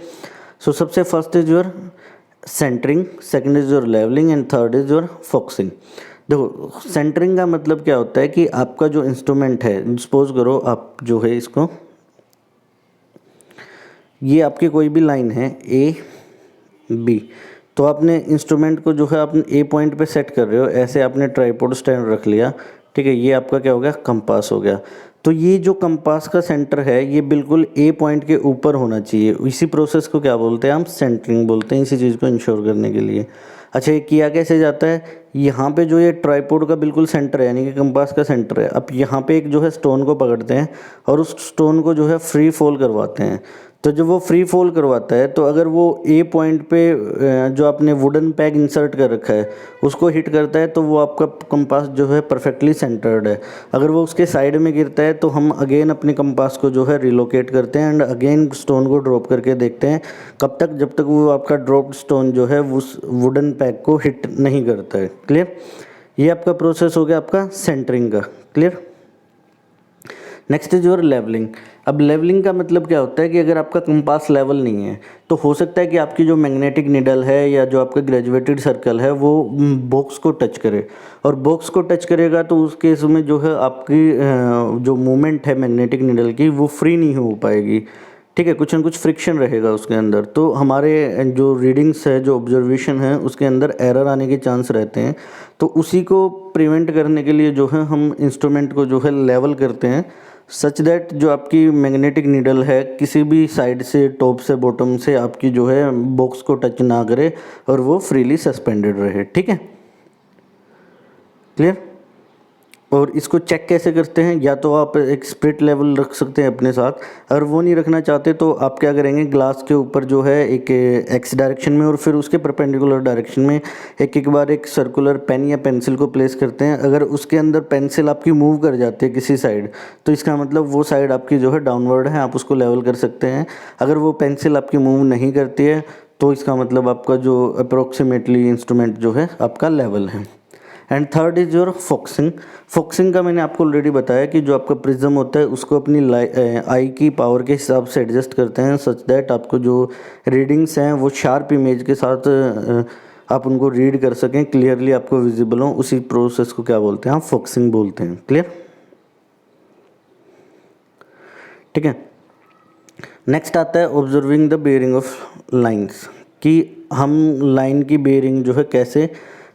सो सबसे first is your centring, second is your levelling and third is your focusing. देखो सेंटरिंग का मतलब क्या होता है कि आपका जो इंस्ट्रूमेंट है, सपोज करो आप जो है इसको, ये आपकी कोई भी लाइन है ए बी, तो आपने इंस्ट्रूमेंट को जो है आपने ए पॉइंट पे सेट कर रहे हो, ऐसे आपने ट्राइपॉड स्टैंड रख लिया, ठीक है। ये आपका क्या हो गया? कंपास हो गया। तो ये जो कंपास का सेंटर है ये बिल्कुल ए पॉइंट के ऊपर होना चाहिए। इसी प्रोसेस को क्या बोलते हैं हम? सेंटरिंग बोलते हैं, इसी चीज़ को इंश्योर करने के लिए। अच्छा, ये किया कैसे जाता है? यहाँ पे जो ये ट्राइपॉड का बिल्कुल सेंटर है, यानी कि कंपास का सेंटर है, अब यहाँ पे एक जो है स्टोन को पकड़ते हैं और उस स्टोन को जो है फ्री फॉल करवाते हैं। तो जब वो फ्री फॉल करवाता है तो अगर वो ए पॉइंट पे जो आपने वुडन पैग इंसर्ट कर रखा है उसको हिट करता है तो वो आपका कंपास जो है परफेक्टली सेंटर्ड है। अगर वो उसके साइड में गिरता है तो हम अगेन अपने कंपास को जो है रिलोकेट करते हैं एंड अगेन स्टोन को ड्रॉप करके देखते हैं कब तक, जब तक वो आपका ड्रॉप्ड स्टोन जो है उस वुडन पैग को हिट नहीं करता है। क्लियर? ये आपका प्रोसेस हो गया आपका सेंटरिंग का। Clear. Next is your levelling. अब लेवलिंग का मतलब क्या होता है कि अगर आपका कंपास लेवल नहीं है तो हो सकता है कि आपकी जो मैग्नेटिक निडल है या जो आपका ग्रेजुएटेड सर्कल है वो बॉक्स को टच करे, और बॉक्स को टच करेगा तो उस केस में जो है आपकी जो मूवमेंट है मैग्नेटिक निडल की वो फ्री नहीं हो पाएगी। ठीक है, कुछ ना कुछ फ्रिक्शन रहेगा उसके अंदर, तो हमारे जो रीडिंग्स है, जो ऑब्जर्वेशन है, उसके अंदर एरर आने के चांस रहते हैं। तो उसी को प्रिवेंट करने के लिए जो है हम इंस्ट्रूमेंट को जो है लेवल करते हैं, सच दैट जो आपकी मैग्नेटिक नीडल है किसी भी साइड से, टॉप से, बॉटम से आपकी जो है बॉक्स को टच ना करे और वो फ्रीली सस्पेंडेड रहे। ठीक है, क्लियर। और इसको चेक कैसे करते हैं, या तो आप एक स्प्रिट लेवल रख सकते हैं अपने साथ, अगर वो नहीं रखना चाहते तो आप क्या करेंगे, ग्लास के ऊपर जो है एक एक्स डायरेक्शन में और फिर उसके परपेंडिकुलर डायरेक्शन में एक बार एक सर्कुलर पेन या पेंसिल को प्लेस करते हैं। अगर उसके अंदर पेंसिल आपकी मूव कर जाती है किसी साइड, तो इसका मतलब वो साइड आपकी जो है डाउनवर्ड है, आप उसको लेवल कर सकते हैं। अगर वो पेंसिल आपकी मूव नहीं करती है तो इसका मतलब आपका जो अप्रोक्सीमेटली इंस्ट्रूमेंट जो है आपका लेवल है। And third is your focusing. Focusing का मैंने आपको ऑलरेडी बताया कि जो आपका प्रिज्म होता है उसको अपनी आई की पावर के हिसाब से एडजस्ट करते हैं, सच दैट आपको जो रीडिंग्स हैं वो शार्प इमेज के साथ आप उनको रीड कर सकें, क्लियरली आपको विजिबल हो। उसी प्रोसेस को क्या बोलते हैं, आप फोकसिंग बोलते हैं। क्लियर। ठीक है, नेक्स्ट आता है observing the bearing of lines, कि हम लाइन की बेयरिंग जो है कैसे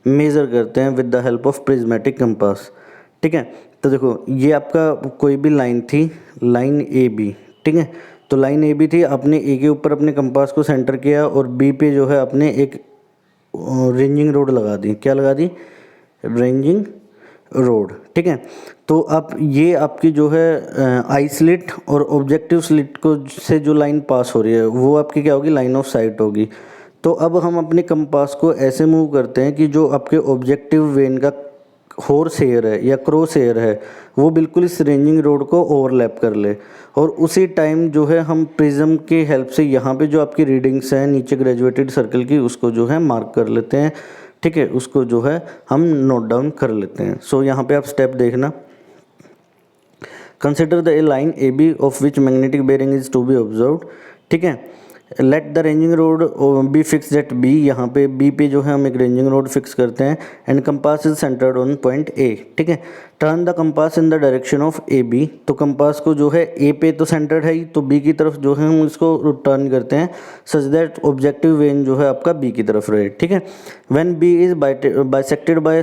मेज़र करते हैं with the help of prismatic compass. ठीक है, तो देखो ये आपका कोई भी लाइन थी, लाइन ए बी। ठीक है, तो लाइन ए बी थी, आपने ए के ऊपर अपने कंपास को सेंटर किया और बी पे जो है आपने एक रेंजिंग रोड लगा दी। क्या लगा दी, रेंजिंग रोड। ठीक है, तो अब ये आपकी जो है आई स्लिट और ऑब्जेक्टिव स्लिट को से जो लाइन पास हो रही है वो आपकी क्या होगी, लाइन ऑफ साइट होगी। तो अब हम अपने कंपास को ऐसे मूव करते हैं कि जो आपके ऑब्जेक्टिव वेन का हॉर्स हेयर है या क्रॉस हेयर है वो बिल्कुल इस रेंजिंग रोड को ओवरलैप कर ले, और उसी टाइम जो है हम प्रिज्म की हेल्प से यहाँ पे जो आपकी रीडिंग्स हैं नीचे ग्रेजुएटेड सर्कल की उसको जो है मार्क कर लेते हैं। ठीक है, उसको जो है हम नोट डाउन कर लेते हैं। सो यहाँ पे आप स्टेप देखना, consider the A line A B of which magnetic bearing is to be observed. ठीक है, let the ranging rod be fix at B, यहाँ पे बी पे जो है हम एक रेंजिंग रोड फिक्स करते हैं। And compass is centred on point A. ठीक है, turn the compass in the direction of A B, तो कंपास को जो है ए पे तो सेंटर्ड है ही, तो बी की तरफ जो है हम इसको टर्न करते हैं सच दैट ऑब्जेक्टिव वेन जो है आपका बी की तरफ रहे। ठीक है, when B is bisected by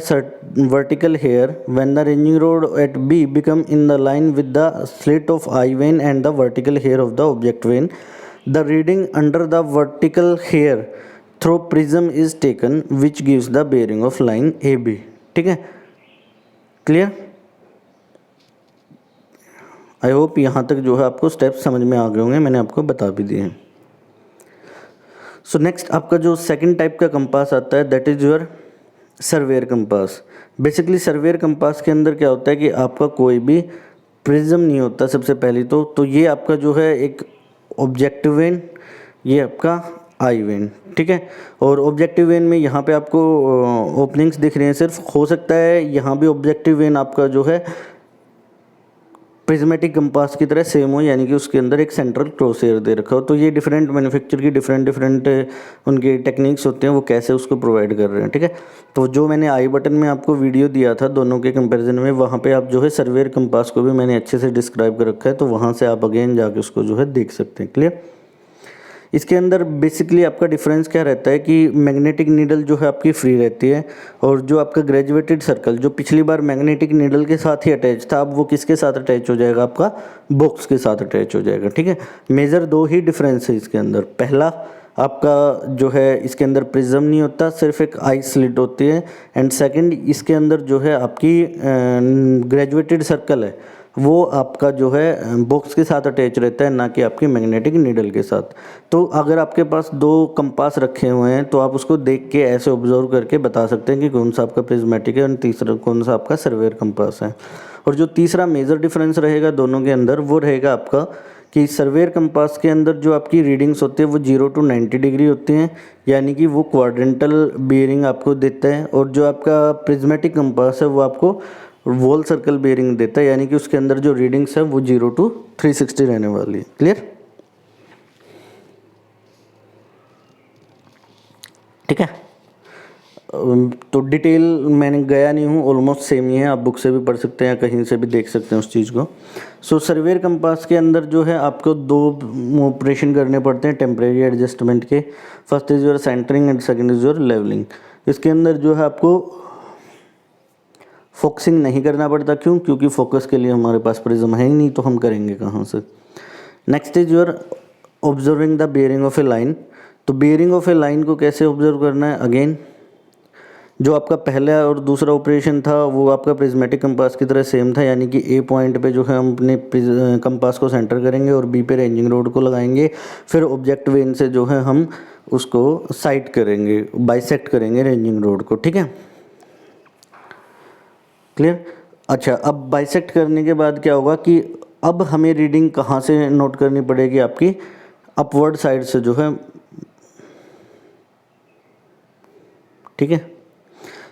vertical hair, when the ranging rod at B become in the line with the slit of eye vane and the vertical hair of the object vane, the reading under the vertical hair through prism is taken which gives the bearing of line AB। ठीक है, clear. आई hope यहाँ तक जो है आपको step समझ में आ गए होंगे, मैंने आपको बता भी दिए हैं। सो नेक्स्ट आपका जो सेकंड टाइप का कंपास आता है that is your surveyor compass. Basically surveyor compass के अंदर क्या होता है कि आपका कोई भी प्रिज्म नहीं होता सबसे पहले तो ये आपका जो है एक ऑब्जेक्टिव वेन, ये आपका आई वेन। ठीक है, और ऑब्जेक्टिव वेन में यहाँ पे आपको ओपनिंग्स दिख रहे हैं सिर्फ, हो सकता है यहाँ भी ऑब्जेक्टिव वेन आपका जो है प्रिज्मेटिक कंपास की तरह सेम हो, यानी कि उसके अंदर एक सेंट्रल क्रॉस हेयर दे रखा हो। तो ये डिफरेंट मैन्युफैक्चर की डिफरेंट उनके टेक्निक्स होते हैं, वो कैसे उसको प्रोवाइड कर रहे हैं। ठीक है, तो जो मैंने आई बटन में आपको वीडियो दिया था दोनों के कंपैरिजन में, वहाँ पे आप जो है सर्वेयर कंपास को भी मैंने अच्छे से डिस्क्राइब कर रखा है, तो वहाँ से आप अगेन जाके उसको जो है देख सकते हैं। क्लियर। इसके अंदर बेसिकली आपका डिफरेंस क्या रहता है कि मैग्नेटिक नीडल जो है आपकी फ्री रहती है, और जो आपका ग्रेजुएटेड सर्कल जो पिछली बार मैग्नेटिक नीडल के साथ ही अटैच था, अब वो किसके साथ अटैच हो जाएगा, आपका बॉक्स के साथ अटैच हो जाएगा। ठीक है, मेजर दो ही डिफरेंस है इसके अंदर। पहला आपका जो है इसके अंदर प्रिज्म नहीं होता, सिर्फ एक आई स्लिट होती है। एंड सेकंड इसके अंदर जो है आपकी ग्रेजुएटेड सर्कल है वो आपका जो है बॉक्स के साथ अटैच रहता है, ना कि आपकी मैग्नेटिक नीडल के साथ। तो अगर आपके पास दो कंपास रखे हुए हैं तो आप उसको देख के ऐसे ऑब्जर्व करके बता सकते हैं कि कौन सा आपका प्रिज्मेटिक है और तीसरा कौन सा आपका सर्वेयर कंपास है। और जो तीसरा मेजर डिफरेंस रहेगा दोनों के अंदर वो रहेगा आपका कि सर्वेयर कंपास के अंदर जो आपकी रीडिंग्स होती है वो 0 to 90 डिग्री होती हैं, यानी कि वो क्वाड्रेंटल बेयरिंग आपको देता है। और जो आपका प्रिज्मेटिक कंपास है वो आपको वॉल सर्कल बेयरिंग देता है, यानी कि उसके अंदर जो रीडिंग्स है वो 0 to 360 रहने वाली है। क्लियर? ठीक है। तो डिटेल मैंने गया नहीं हूँ, ऑलमोस्ट सेम ही है, आप बुक से भी पढ़ सकते हैं, कहीं से भी देख सकते हैं उस चीज़ को। सो सर्वेयर कंपास के अंदर जो है आपको 2 ऑपरेशन करने पड़ते हैं टेम्परेरी एडजस्टमेंट के। First is your centring and second is your levelling. इसके अंदर जो है आपको फोकसिंग नहीं करना पड़ता। क्यों? क्योंकि फोकस के लिए हमारे पास प्रिज्म है ही नहीं, तो हम करेंगे कहाँ से। Next is your observing the bearing of a line. तो बेयरिंग ऑफ ए लाइन को कैसे ऑब्जर्व करना है? अगेन जो आपका पहला और दूसरा ऑपरेशन था वो आपका प्रिज्मेटिक कंपास की तरह सेम था, यानी कि ए पॉइंट पे जो है हम अपने कंपास को सेंटर करेंगे और बी पे रेंजिंग रोड को लगाएंगे, फिर ऑब्जेक्ट वेन से जो है हम उसको साइड करेंगे, बाइसेक्ट करेंगे रेंजिंग रोड को। ठीक है, क्लियर? अच्छा, अब बाइसेक्ट करने के बाद क्या होगा कि अब हमें रीडिंग कहाँ से नोट करनी पड़ेगी? आपकी अपवर्ड साइड से जो है। ठीक है,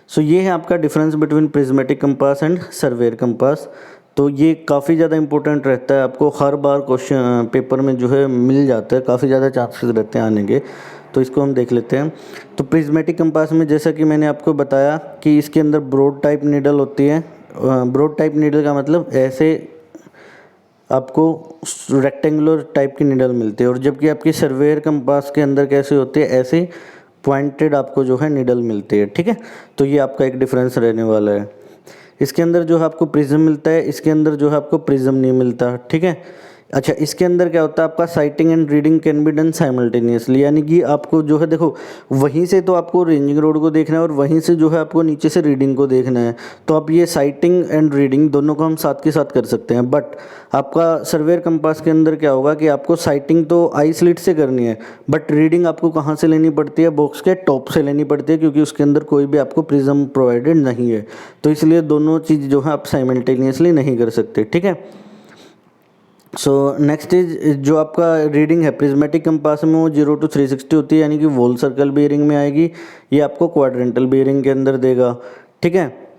सो ये है आपका difference between prismatic compass and surveyor compass. तो ये काफ़ी ज़्यादा इंपॉर्टेंट रहता है, आपको हर बार क्वेश्चन पेपर में जो है मिल जाता है, काफ़ी ज़्यादा चांसेस रहते हैं आने के। तो इसको हम देख लेते हैं। तो प्रिज्मेटिक कंपास में जैसा कि मैंने आपको बताया कि इसके अंदर ब्रॉड टाइप नीडल होती है। ब्रॉड टाइप नीडल का मतलब ऐसे आपको रेक्टेंगुलर टाइप की नीडल मिलती है, और जबकि आपकी सर्वेयर कंपास के अंदर कैसे होती है? ऐसे पॉइंटेड आपको जो है नीडल मिलती है। ठीक है, तो ये आपका एक डिफरेंस रहने वाला है। इसके अंदर जो है आपको प्रिज्म मिलता है, इसके अंदर जो है आपको प्रिज्म नहीं मिलता। ठीक है, अच्छा, इसके अंदर क्या होता है? आपका sighting and reading can be done simultaneously, यानी कि आपको जो है देखो वहीं से तो आपको रेंजिंग रोड को देखना है और वहीं से जो है आपको नीचे से रीडिंग को देखना है। तो आप ये साइटिंग एंड रीडिंग दोनों को हम साथ के साथ कर सकते हैं। बट आपका सर्वेयर कंपास के अंदर क्या होगा कि आपको साइटिंग तो आई स्लिट से करनी है, बट रीडिंग आपको कहाँ से लेनी पड़ती है? बॉक्स के टॉप से लेनी पड़ती है, क्योंकि उसके अंदर कोई भी आपको प्रिज्म प्रोवाइडेड नहीं है। तो इसलिए दोनों चीज़ जो है आप साइमल्टेनियसली नहीं कर सकते। ठीक है, सो नेक्स्ट इज जो आपका रीडिंग है प्रिज्मेटिक कंपास में वो 0 to 360 होती है, यानी कि वॉल सर्कल बेयरिंग में आएगी। ये आपको क्वाड्रेंटल बेयरिंग के अंदर देगा। ठीक है,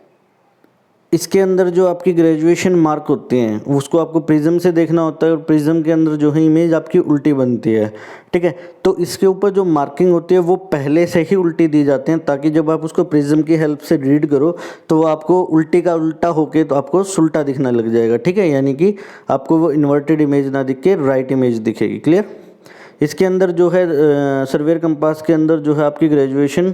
इसके अंदर जो आपकी ग्रेजुएशन मार्क होते हैं उसको आपको प्रिज्म से देखना होता है, और प्रिज्म के अंदर जो है इमेज आपकी उल्टी बनती है। ठीक है, तो इसके ऊपर जो मार्किंग होती है वो पहले से ही उल्टी दी जाते हैं, ताकि जब आप उसको प्रिज्म की हेल्प से रीड करो तो वो आपको उल्टी का उल्टा होके तो आपको सुल्टा दिखना लग जाएगा। ठीक है, यानी कि आपको वो इन्वर्टेड इमेज ना दिख के राइट इमेज दिखेगी। क्लियर? इसके अंदर जो है सर्वेयर कंपास के अंदर जो है आपकी ग्रेजुएशन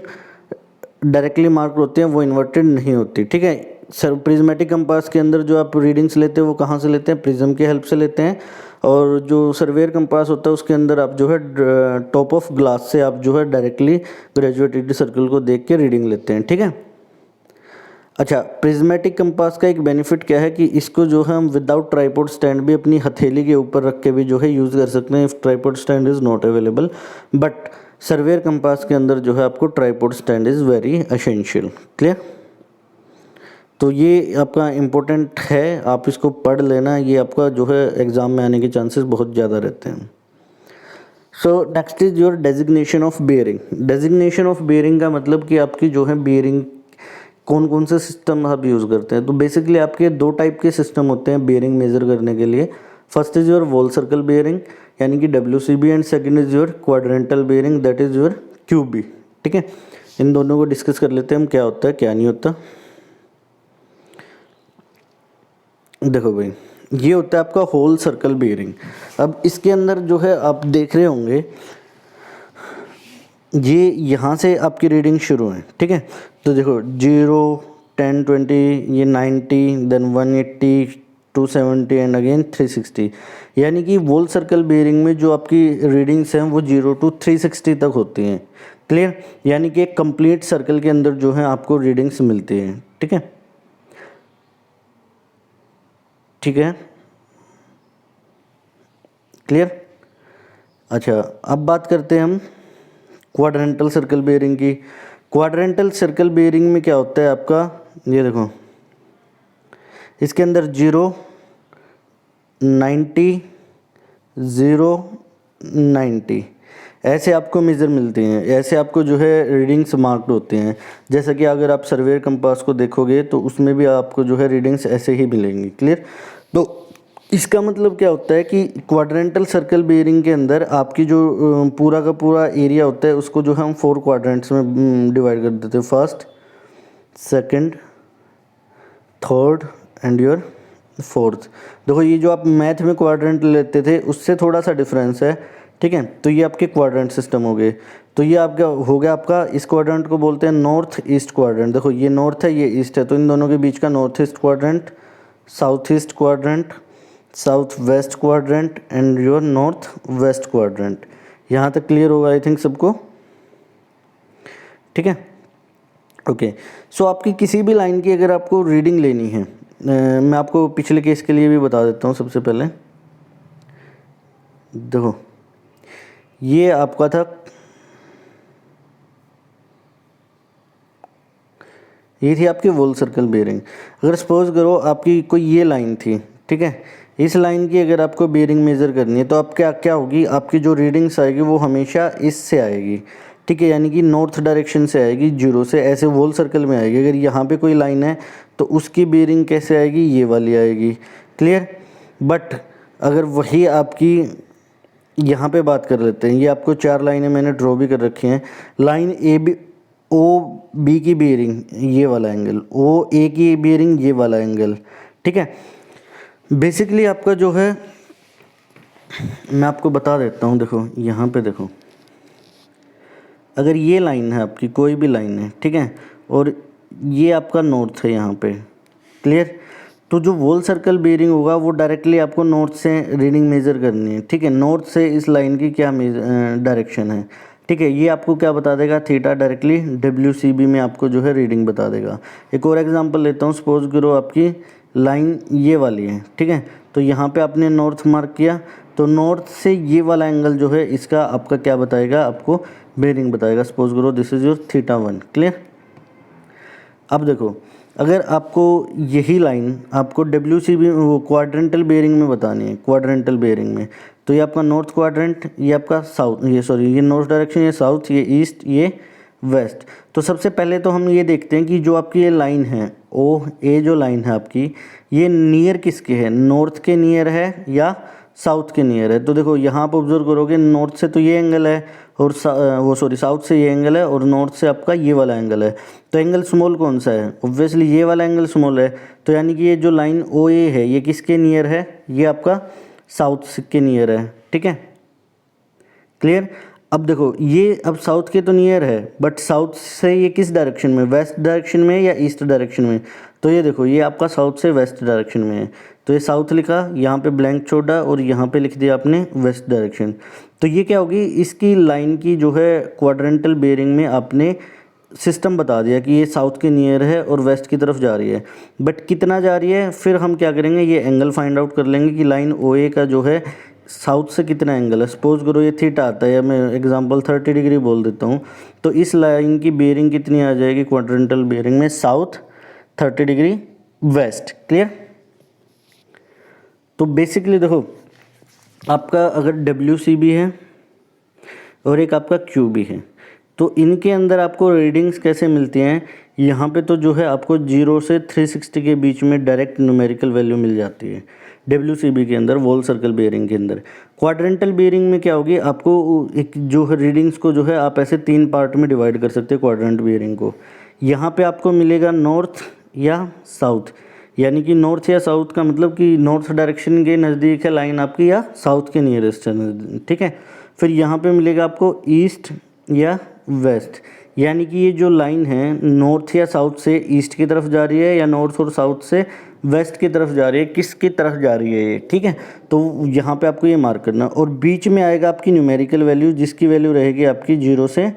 डायरेक्टली मार्क होती है, वो इन्वर्टेड नहीं होती। ठीक है, सर प्रिज्मेटिक कंपास के अंदर जो आप रीडिंग्स लेते हैं वो कहाँ से लेते हैं? प्रिज्म की हेल्प से लेते हैं। और जो सर्वेयर कंपास होता है उसके अंदर आप जो है टॉप ऑफ ग्लास से आप जो है डायरेक्टली ग्रेजुएटेड सर्कल को देख के रीडिंग लेते हैं। ठीक है, अच्छा, प्रिज्मेटिक कंपास का एक बेनिफिट क्या है कि इसको जो है हम विदाउट ट्राइपॉड स्टैंड भी अपनी हथेली के ऊपर रख के भी जो है यूज़ कर सकते हैं, if tripod stand is not available. But surveyor compass के अंदर जो है आपको tripod stand is very essential. Clear? तो ये आपका इम्पोर्टेंट है, आप इसको पढ़ लेना, ये आपका जो है एग्ज़ाम में आने के चांसेस बहुत ज़्यादा रहते हैं। So next is your designation of bearing. Designation of bearing का मतलब कि आपकी जो है बेयरिंग कौन कौन से सिस्टम आप यूज़ करते हैं। तो बेसिकली आपके 2 टाइप के सिस्टम होते हैं बेयरिंग मेज़र करने के लिए। First is your wall circle bearing, यानी कि WCB, and second is your quadrantal bearing, that is your QB। ठीक है, इन दोनों को डिस्कस कर लेते हैं हम, क्या होता है क्या नहीं होता। देखो भाई, ये होता है आपका होल सर्कल बेयरिंग। अब इसके अंदर जो है आप देख रहे होंगे ये यहाँ से आपकी रीडिंग शुरू है। ठीक है, तो देखो 0, 10, 20, ये 90, देन 180, 270 एंड अगेन 360, यानी कि वॉल सर्कल बेयरिंग में जो आपकी रीडिंग्स हैं वो 0 to 360 तक होती हैं। क्लियर? यानी कि एक कंप्लीट सर्कल के अंदर जो है आपको रीडिंग्स मिलती हैं। ठीक है, ठीक है, क्लियर? अच्छा, अब बात करते हैं हम क्वाड्रेंटल सर्कल बेयरिंग की। क्वाड्रेंटल सर्कल बेयरिंग में क्या होता है आपका, ये देखो इसके अंदर 0, 90, 090 ऐसे आपको मेज़र मिलते हैं, ऐसे आपको जो है रीडिंग्स मार्क्ड होते हैं। जैसा कि अगर आप सर्वेयर कंपास को देखोगे तो उसमें भी आपको जो है रीडिंग्स ऐसे ही मिलेंगी। क्लियर? तो इसका मतलब क्या होता है कि क्वाड्रेंटल सर्कल बेयरिंग के अंदर आपकी जो पूरा का पूरा एरिया होता है उसको जो हम 4 क्वाड्रेंट्स में डिवाइड कर देते हैं, first, second, third and your fourth. देखो ये जो आप मैथ में क्वाड्रेंट लेते थे उससे थोड़ा सा डिफरेंस है, ठीक है। तो ये आपके क्वाड्रेंट सिस्टम हो गए। तो ये आपका हो गया, आपका इस क्वाड्रेंट को बोलते हैं नॉर्थ ईस्ट क्वाड्रेंट। देखो ये नॉर्थ है, ये ईस्ट है, तो इन दोनों के बीच का north east quadrant, south east quadrant, south west quadrant and your north west quadrant. यहाँ तक क्लियर होगा आई थिंक सबको, ठीक है। ओके, सो आपकी किसी भी लाइन की अगर आपको रीडिंग लेनी है, मैं आपको पिछले केस के लिए भी बता देता हूँ। सबसे पहले देखो ये आपका था, ये थी आपकी वॉल सर्कल बेयरिंग। अगर सपोज करो आपकी कोई ये लाइन थी, ठीक है, इस लाइन की अगर आपको बेयरिंग मेज़र करनी है तो आप क्या क्या होगी, आपकी जो रीडिंग्स आएगी वो हमेशा इससे आएगी, ठीक है, यानी कि नॉर्थ डायरेक्शन से आएगी, जीरो से, ऐसे वॉल सर्कल में आएगी। अगर यहाँ पे कोई लाइन है तो उसकी बेयरिंग कैसे आएगी, ये वाली आएगी। क्लियर? बट अगर वही आपकी यहाँ पे बात कर लेते हैं, ये आपको 4 लाइनें मैंने ड्रॉ भी कर रखी हैं। Line A B, O B की बेयरिंग ये वाला एंगल, ओ ए की बेयरिंग ये वाला एंगल, ठीक है। बेसिकली आपका जो है मैं आपको बता देता हूँ। देखो यहाँ पे देखो, अगर ये लाइन है आपकी, कोई भी लाइन है, ठीक है, और ये आपका नॉर्थ है यहाँ पे, क्लियर, तो जो वॉल सर्कल बेयरिंग होगा वो डायरेक्टली आपको नॉर्थ से रीडिंग मेज़र करनी है, ठीक है। नॉर्थ से इस लाइन की क्या डायरेक्शन है, ठीक है, ये आपको क्या बता देगा, थीटा डायरेक्टली WCB में आपको जो है रीडिंग बता देगा। एक और एग्जांपल लेता हूँ, सपोज करो आपकी लाइन ये वाली है, ठीक है, तो यहाँ पे आपने नॉर्थ मार्क किया, तो नॉर्थ से ये वाला एंगल जो है इसका आपका क्या बताएगा, आपको बेयरिंग बताएगा। सपोज करो दिस इज़ योर θ1। क्लियर? अब देखो अगर आपको यही लाइन आपको WCB वो क्वाड्रेंटल बेयरिंग में बतानी है, क्वाड्रेंटल बेयरिंग में, तो ये आपका नॉर्थ क्वाड्रेंट, ये आपका साउथ, ये सॉरी ये नॉर्थ डायरेक्शन, ये साउथ, ये ईस्ट, ये वेस्ट। तो सबसे पहले तो हम ये देखते हैं कि जो आपकी ये लाइन है ओ ए, जो लाइन है आपकी, ये नियर किसके है, नॉर्थ के नियर है या साउथ के नियर है। तो देखो यहाँ पर ऑब्जर्व करोगे, नॉर्थ से तो ये एंगल है और साउथ से ये एंगल है और नॉर्थ से आपका ये वाला एंगल है। तो एंगल स्मॉल कौन सा है, ऑब्वियसली ये वाला एंगल स्मॉल है। तो यानी कि ये जो लाइन ओ ए है ये किसके नियर है, ये आपका साउथ के नियर है, ठीक है। क्लियर? अब देखो ये अब साउथ के तो नियर है, बट साउथ से ये किस डायरेक्शन में, वेस्ट डायरेक्शन में या ईस्ट डायरेक्शन में। तो ये देखो ये आपका साउथ से वेस्ट डायरेक्शन में है, तो ये साउथ लिखा, यहाँ पे ब्लैंक छोड़ा और यहाँ पे लिख दिया आपने वेस्ट डायरेक्शन। तो ये क्या होगी, इसकी लाइन की जो है क्वाड्रेंटल बेयरिंग में आपने सिस्टम बता दिया कि ये साउथ के नियर है और वेस्ट की तरफ जा रही है, बट कितना जा रही है, फिर हम क्या करेंगे, ये एंगल फाइंड आउट कर लेंगे कि लाइन ओ ए का जो है साउथ से कितना एंगल है। सपोज करो ये थीटा आता है, या मैं एग्जांपल 30 डिग्री बोल देता हूँ, तो इस लाइन की बेयरिंग कितनी आ जाएगी क्वाड्रेंटल बेयरिंग में, साउथ 30 डिग्री वेस्ट। क्लियर? तो बेसिकली देखो आपका अगर WCB है और एक आपका QB है, तो इनके अंदर आपको रीडिंग्स कैसे मिलती हैं, यहाँ पे तो जो है आपको 0 से 360 के बीच में डायरेक्ट न्यूमेरिकल वैल्यू मिल जाती है WCB के अंदर, वॉल सर्कल बेयरिंग के अंदर। क्वाड्रेंटल बेयरिंग में क्या होगी, आपको एक जो है रीडिंग्स को जो है आप ऐसे 3 पार्ट में डिवाइड कर सकते हैं क्वाड्रेंट बेयरिंग को। यहाँ पे आपको मिलेगा नॉर्थ या साउथ, यानी कि नॉर्थ या साउथ का मतलब कि नॉर्थ डायरेक्शन के नज़दीक है लाइन आपकी या साउथ के नियरेस्ट है, ठीक है। फिर यहाँ पे मिलेगा आपको ईस्ट या वेस्ट, यानी कि ये जो लाइन है नॉर्थ या साउथ से ईस्ट की तरफ जा रही है या नॉर्थ और साउथ से वेस्ट की तरफ जा रही है, किसकी तरफ जा रही है ये, ठीक है। तो यहाँ पे आपको ये मार्क करना, और बीच में आएगा आपकी न्यूमेरिकल वैल्यू, जिसकी वैल्यू रहेगी आपकी 0 से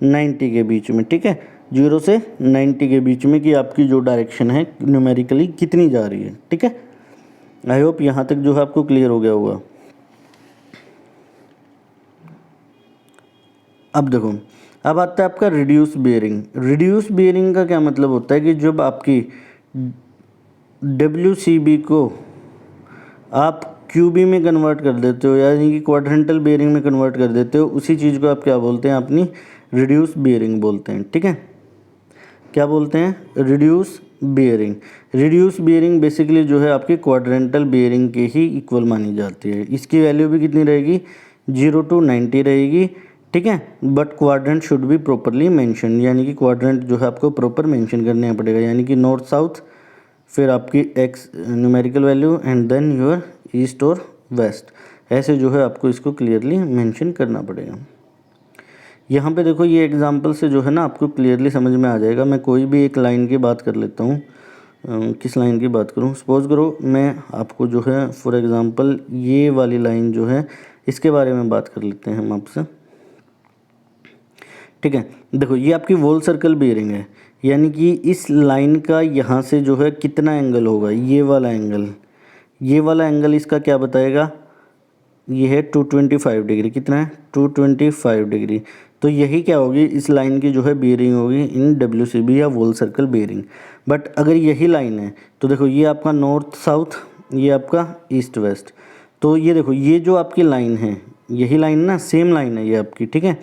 90 के बीच में, ठीक है, 0 से 90 के बीच में, कि आपकी जो डायरेक्शन है न्यूमेरिकली कितनी जा रही है, ठीक है। आई होप यहाँ तक जो है आपको क्लियर हो गया होगा। अब देखो अब आता है आपका रिड्यूस बेयरिंग। रिड्यूस बेयरिंग का क्या मतलब होता है कि जब आपकी WCB को आप क्यूबी में कन्वर्ट कर देते हो, यानी कि क्वाड्रेंटल बेयरिंग में कन्वर्ट कर देते हो, उसी चीज़ को आप क्या बोलते हैं, अपनी रिड्यूस बेयरिंग बोलते हैं। ठीक है, क्या बोलते हैं, reduce bearing. Reduce bearing basically जो है आपकी क्वाड्रेंटल बेयरिंग के ही इक्वल मानी जाती है। इसकी वैल्यू भी कितनी रहेगी, 0 to 90 रहेगी। ठीक है, but quadrant should be properly mention, यानी कि क्वाड्रेंट जो है आपको प्रॉपर मेंशन करना पड़ेगा, यानी कि नॉर्थ साउथ, फिर आपकी x numerical value and then your east और वेस्ट, ऐसे जो है आपको इसको क्लियरली मेंशन करना पड़ेगा। यहाँ पे देखो ये एग्जांपल से जो है ना आपको क्लियरली समझ में आ जाएगा। मैं कोई भी एक लाइन की बात कर लेता हूँ, किस लाइन की बात करूँ, सपोज करो मैं आपको जो है फॉर एग्ज़ाम्पल ये वाली लाइन जो है इसके बारे में बात कर लेते हैं हम आपसे। ठीक है, देखो ये आपकी वॉल सर्कल बेयरिंग है, यानी कि इस लाइन का यहाँ से जो है कितना एंगल होगा, ये वाला एंगल, ये वाला एंगल इसका क्या बताएगा, ये है 225 डिग्री, कितना है 225 डिग्री। तो यही क्या होगी, इस लाइन की जो है बेयरिंग होगी इन WCB या वॉल सर्कल बेयरिंग। बट अगर यही लाइन है तो देखो ये आपका नॉर्थ साउथ, ये आपका ईस्ट वेस्ट, तो ये देखो ये जो आपकी लाइन है, यही लाइन ना, सेम लाइन है ये आपकी। ठीक है,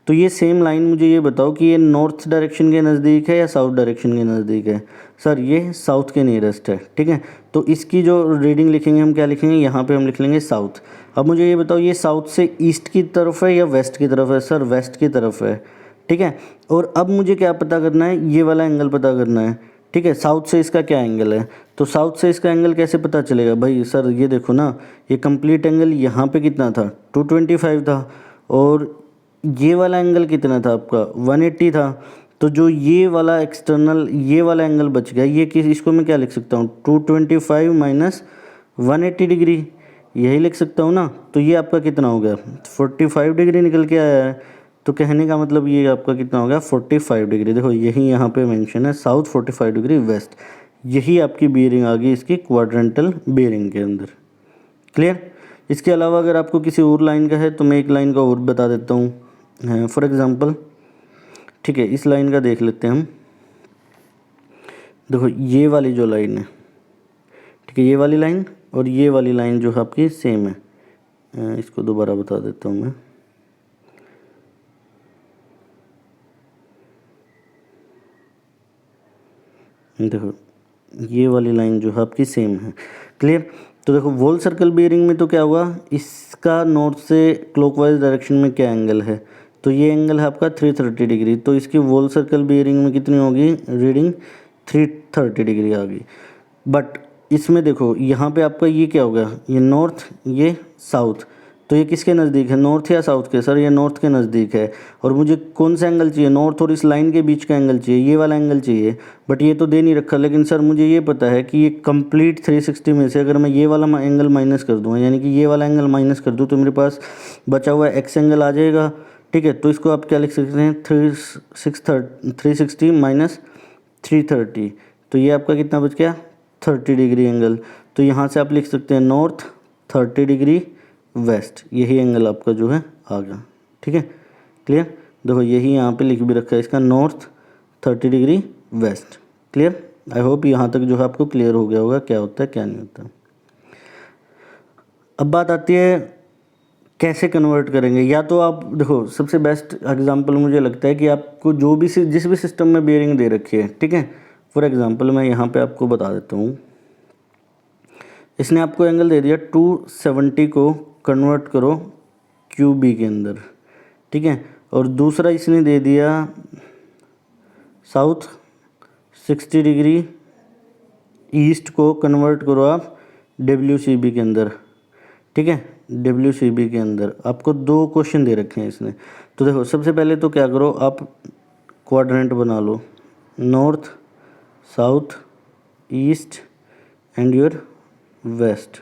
तो ये सेम लाइन मुझे ये बताओ कि ये नॉर्थ डायरेक्शन के नज़दीक है या साउथ डायरेक्शन के नज़दीक है। सर ये साउथ के नियरेस्ट है। ठीक है, तो इसकी जो रीडिंग लिखेंगे हम क्या लिखेंगे, यहाँ पे हम लिख लेंगे साउथ। अब मुझे ये बताओ ये साउथ से ईस्ट की तरफ है या वेस्ट की तरफ है। सर वेस्ट की तरफ है। ठीक है, और अब मुझे क्या पता करना है, ये वाला एंगल पता करना है। ठीक है, साउथ से इसका क्या एंगल है, तो साउथ से इसका एंगल कैसे पता चलेगा भाई। सर ये देखो ना, ये कंप्लीट एंगल यहाँ पे कितना था, 225 था, और ये वाला एंगल कितना था आपका, 180 था। तो जो ये वाला एक्सटर्नल ये वाला एंगल बच गया, ये किस, इसको मैं क्या लिख सकता हूँ, 225 माइनस 180 डिग्री, यही लिख सकता हूँ ना। तो ये आपका कितना हो गया, 45 डिग्री निकल के आया है। तो कहने का मतलब ये आपका कितना हो गया, 45 डिग्री। देखो यही यहाँ पे मेंशन है साउथ, 45 डिग्री वेस्ट, यही आपकी बेयरिंग आ गई इसकी क्वाड्रेंटल बेयरिंग के अंदर। क्लियर। इसके अलावा अगर आपको किसी और लाइन का है तो मैं एक लाइन का और बता देता हूँ फॉर एग्ज़ाम्पल। ठीक है, इस लाइन का देख लेते हैं हम। देखो ये वाली जो लाइन है, ठीक है, ये वाली लाइन और ये वाली लाइन जो है आपकी सेम है। इसको दोबारा बता देता हूँ मैं। देखो ये वाली लाइन जो है आपकी सेम है। क्लियर। तो देखो वॉल सर्कल बेयरिंग में तो क्या हुआ, इसका नॉर्थ से क्लॉकवाइज डायरेक्शन में क्या एंगल है, तो ये एंगल है आपका 330 डिग्री। तो इसकी वॉल सर्कल बेयरिंग में कितनी होगी, रीडिंग 330 डिग्री आ गई। बट इसमें देखो यहाँ पे आपका ये क्या हो गया, ये नॉर्थ ये साउथ, तो ये किसके नज़दीक है, नॉर्थ या साउथ के। सर ये नॉर्थ के नज़दीक है, और मुझे कौन सा एंगल चाहिए, नॉर्थ और इस लाइन के बीच का एंगल चाहिए, ये वाला एंगल चाहिए। बट ये तो दे नहीं रखा, लेकिन सर मुझे ये पता है कि ये कंप्लीट 360 में से अगर मैं ये वाला एंगल माइनस कर दूँ, यानी कि ये वाला एंगल माइनस कर दूँ, तो मेरे पास बचा हुआ एक्स एंगल आ जाएगा। ठीक है, तो इसको आप क्या लिख सकते हैं, 360 माइनस 330, तो ये आपका कितना बच गया, 30 डिग्री एंगल। तो यहाँ से आप लिख सकते हैं नॉर्थ 30 डिग्री वेस्ट, यही एंगल आपका जो है आ गया। ठीक है, क्लियर। देखो यही यहाँ पे लिख भी रखा है इसका, नॉर्थ 30 डिग्री वेस्ट। क्लियर। आई होप यहाँ तक जो है आपको क्लियर हो गया होगा क्या होता है क्या नहीं होता। अब बात आती है कैसे कन्वर्ट करेंगे। या तो आप देखो सबसे बेस्ट एग्जांपल मुझे लगता है कि आपको जो भी जिस भी सिस्टम में बेयरिंग दे रखी है, ठीक है, फॉर एग्जांपल मैं यहाँ पे आपको बता देता हूँ। इसने आपको एंगल दे दिया 270 को कन्वर्ट करो QB के अंदर, ठीक है, और दूसरा इसने दे दिया साउथ 60 डिग्री ईस्ट को कन्वर्ट करो आप WCB के अंदर। ठीक है, WCB के अंदर आपको दो क्वेश्चन दे रखे हैं इसने। तो देखो सबसे पहले तो क्या करो, आप क्वाड्रेंट बना लो, north south east and your west.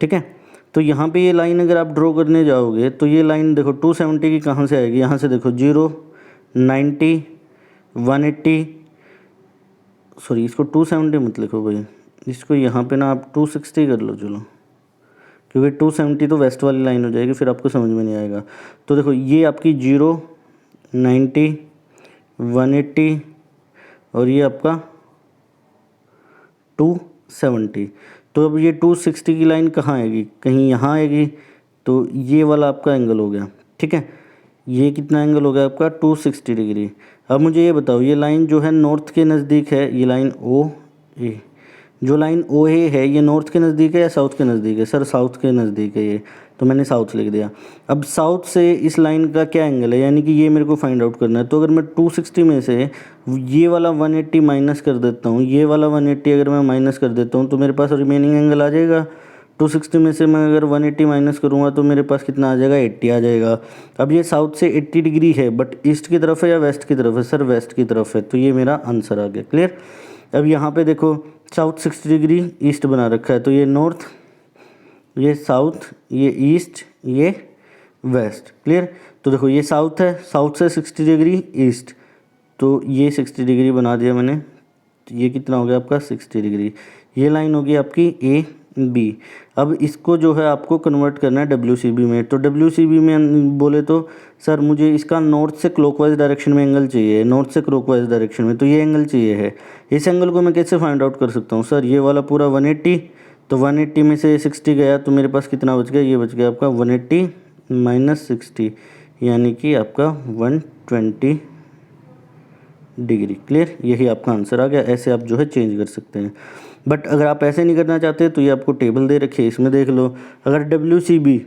ठीक है, तो यहाँ पे ये लाइन अगर आप ड्रॉ करने जाओगे तो ये लाइन देखो 270 की कहाँ से आएगी, यहाँ से देखो 0 90 180, सॉरी इसको 270 मत लिखो भाई, इसको यहाँ पे ना आप 260 कर लो चलो, क्योंकि 270 तो वेस्ट वाली लाइन हो जाएगी, फिर आपको समझ में नहीं आएगा। तो देखो ये आपकी 0 90 180 और ये आपका 270। तो अब ये 260 की लाइन कहाँ आएगी, कहीं यहाँ आएगी, तो ये वाला आपका एंगल हो गया, ठीक है। ये कितना एंगल हो गया आपका 260 डिग्री। अब मुझे ये बताओ, ये लाइन जो है नॉर्थ के नज़दीक है, ये लाइन ओ ए, जो लाइन ओ ए है ये नॉर्थ के नज़दीक है या साउथ के नज़दीक है? सर साउथ के नज़दीक है ये, तो मैंने साउथ लिख दिया। अब साउथ से इस लाइन का क्या एंगल है, यानी कि ये मेरे को फाइंड आउट करना है। तो अगर मैं 260 में से ये वाला 180 माइनस कर देता हूँ, ये वाला 180 अगर मैं माइनस कर देता हूँ, तो मेरे पास रिमेनिंग एंगल आ जाएगा। 260 में से मैं अगर 180 माइनस करूँगा तो मेरे पास कितना आ जाएगा, 80 आ जाएगा। अब ये साउथ से 80 डिग्री है, बट ईस्ट की तरफ है या वेस्ट की तरफ है? सर वेस्ट की तरफ है, तो ये मेरा आंसर आ गया। क्लियर। अब यहाँ पे देखो, साउथ 60 डिग्री ईस्ट बना रखा है, तो ये नॉर्थ, ये साउथ, ये ईस्ट, ये वेस्ट। क्लियर। तो देखो ये साउथ है, साउथ से 60 डिग्री ईस्ट, तो ये 60 डिग्री बना दिया मैंने। तो ये कितना हो गया आपका 60 डिग्री। ये लाइन होगी आपकी ए बी। अब इसको जो है आपको कन्वर्ट करना है WCB में। तो WCB में बोले तो सर मुझे इसका नॉर्थ से क्लॉकवाइज डायरेक्शन में एंगल चाहिए, नॉर्थ से क्लॉकवाइज डायरेक्शन में, तो ये एंगल चाहिए है। इस एंगल को मैं कैसे फाइंड आउट कर सकता हूँ? सर ये वाला पूरा 180, तो 180 में से 60 गया तो मेरे पास कितना बच गया, ये बच गया आपका 180 माइनस 60, यानी कि आपका 120 डिग्री। क्लियर। यही आपका आंसर आ गया। ऐसे आप जो है चेंज कर सकते हैं, बट अगर आप ऐसे नहीं करना चाहते तो ये आपको टेबल दे रखी है, इसमें देख लो। अगर WCB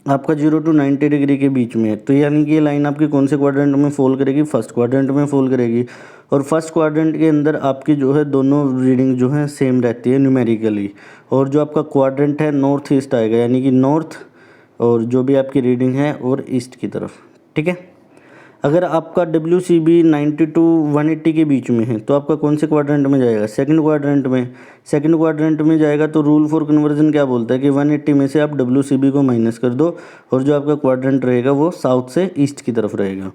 आपका 0 to 90 डिग्री के बीच में है, तो यानी कि ये लाइन आपकी कौन से क्वाड्रेंट में फॉल करेगी, फर्स्ट क्वाड्रेंट में फॉल करेगी। और फर्स्ट क्वाड्रेंट के अंदर आपकी जो है दोनों रीडिंग जो है सेम रहती है न्यूमेरिकली, और जो आपका क्वाड्रेंट है नॉर्थ ईस्ट आएगा, यानी कि नॉर्थ और जो भी आपकी रीडिंग है और ईस्ट की तरफ, ठीक है। अगर आपका WCB 90 to 180 के बीच में है, तो आपका कौन से क्वाड्रेंट में जाएगा, सेकंड क्वाड्रेंट में। सेकंड क्वाड्रेंट में जाएगा तो रूल फॉर कन्वर्जन क्या बोलता है कि 180 में से आप WCB को माइनस कर दो, और जो आपका क्वाड्रेंट रहेगा वो साउथ से ईस्ट की तरफ रहेगा।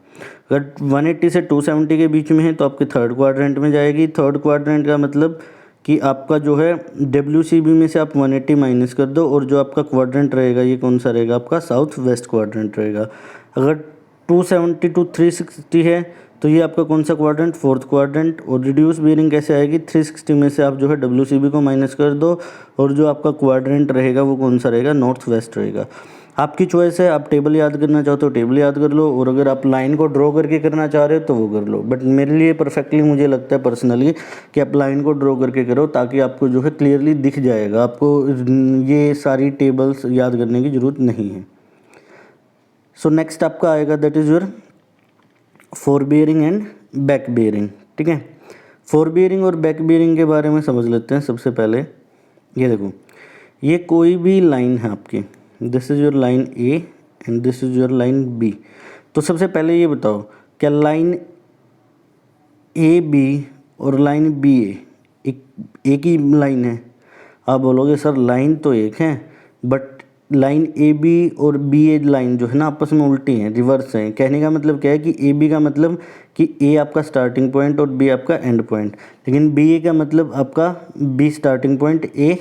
अगर 180 से 270 के बीच में है तो आपके थर्ड क्वाड्रेंट में जाएगी। थर्ड क्वाड्रेंट का मतलब कि आपका जो है WCB में से आप 180 माइनस कर दो, और जो आपका क्वाड्रेंट रहेगा ये कौन सा रहेगा, आपका साउथ वेस्ट क्वाड्रेंट रहेगा। अगर 270 to 360 है तो ये आपका कौन सा क्वाड्रेंट, फोर्थ क्वाड्रेंट। और रिड्यूस बेयरिंग कैसे आएगी, 360 में से आप जो है WCB को माइनस कर दो, और जो आपका क्वाड्रेंट रहेगा वो कौन सा रहेगा, नॉर्थ वेस्ट रहेगा। आपकी चॉइस है, आप टेबल याद करना चाहो तो टेबल याद कर लो, और अगर आप लाइन को ड्रॉ करके करना चाह रहे हो तो वो कर लो। बट मेरे लिए परफेक्टली मुझे लगता है पर्सनली कि आप लाइन को ड्रॉ करके करो, ताकि आपको जो है क्लियरली दिख जाएगा, आपको ये सारी टेबल्स याद करने की ज़रूरत नहीं है। सो नेक्स्ट आपका आएगा that is your four bearing and back bearing, ठीक है। फोर बेयरिंग और बैक बेयरिंग के बारे में समझ लेते हैं। सबसे पहले ये देखो, ये कोई भी लाइन है आपकी, this is your line A and this is your line B। तो सबसे पहले ये बताओ, क्या लाइन AB और लाइन BA एक ही लाइन है? आप बोलोगे सर लाइन तो एक है, बट लाइन AB और BA लाइन जो है ना आपस में उल्टी हैं, रिवर्स हैं। कहने का मतलब क्या है कि AB का मतलब कि A आपका स्टार्टिंग पॉइंट और B आपका एंड पॉइंट, लेकिन BA का मतलब आपका B starting point A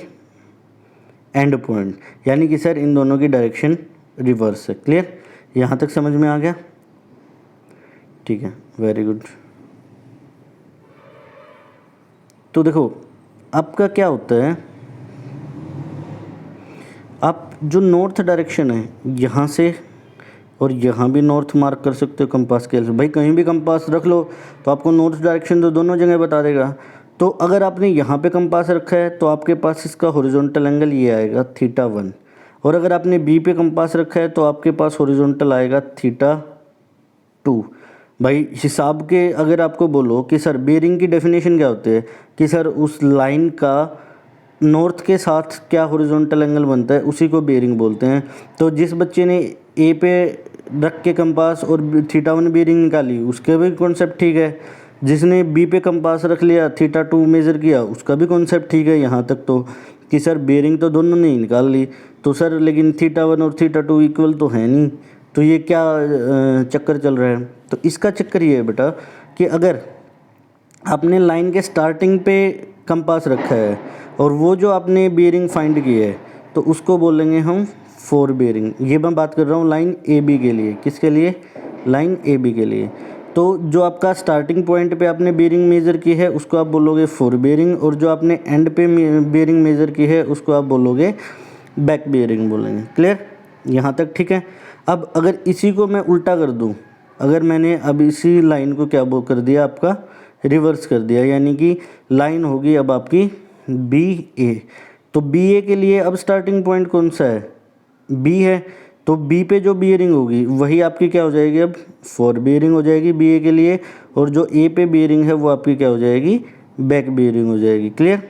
and point, यानी कि सर इन दोनों की डायरेक्शन रिवर्स है। क्लियर। यहाँ तक समझ में आ गया? ठीक है, वेरी गुड। तो देखो आपका क्या होता है, आप जो नॉर्थ डायरेक्शन है यहाँ से और यहाँ भी नॉर्थ मार्क कर सकते हो कंपास के भाई, कहीं भी कंपास रख लो तो आपको नॉर्थ डायरेक्शन तो दोनों जगह बता देगा। तो अगर आपने यहाँ पे कंपास रखा है तो आपके पास इसका हॉरिजॉन्टल एंगल ये आएगा θ1, और अगर आपने B पे कंपास रखा है तो आपके पास हॉरिजॉन्टल आएगा θ2। भाई हिसाब के अगर आपको बोलो कि सर बेयरिंग की डेफिनेशन क्या होती है कि सर उस लाइन का नॉर्थ के साथ क्या हॉरिजॉन्टल एंगल बनता है, उसी को बेयरिंग बोलते हैं। तो जिस बच्चे ने A पे रख के कंपास और θ1 बेयरिंग निकाली उसका भी कॉन्सेप्ट ठीक है, जिसने B पे कंपास रख लिया θ2 मेज़र किया उसका भी कॉन्सेप्ट ठीक है। यहाँ तक तो कि सर बेयरिंग तो दोनों ने ही निकाल ली, तो सर लेकिन θ1 और θ2 इक्वल तो है नहीं, तो ये क्या चक्कर चल रहा है? तो इसका चक्कर ये है बेटा कि अगर आपने लाइन के स्टार्टिंग पे कंपास रखा है और वो जो आपने बेयरिंग फाइंड की है तो उसको बोलेंगे हम फोर बेयरिंग। ये मैं बात कर रहा हूँ लाइन AB के लिए। किसके लिए? लाइन AB के लिए। तो जो आपका स्टार्टिंग पॉइंट पे आपने बेरिंग मेज़र की है उसको आप बोलोगे फोर बेरिंग, और जो आपने एंड पे बेरिंग मेज़र की है उसको आप बोलोगे बैक बेरिंग बोलेंगे। क्लियर, यहाँ तक ठीक है। अब अगर इसी को मैं उल्टा कर दूँ, अगर मैंने अब इसी लाइन को क्या कर दिया, आपका रिवर्स कर दिया, यानी कि लाइन होगी अब आपकी बी ए। तो बी ए के लिए अब स्टार्टिंग पॉइंट कौन सा है, बी है, तो बी पे जो बियरिंग होगी वही आपकी क्या हो जाएगी, अब फोर बियरिंग हो जाएगी बी ए के लिए, और जो ए पे बियरिंग है वो आपकी क्या हो जाएगी, बैक बियरिंग हो जाएगी। क्लियर,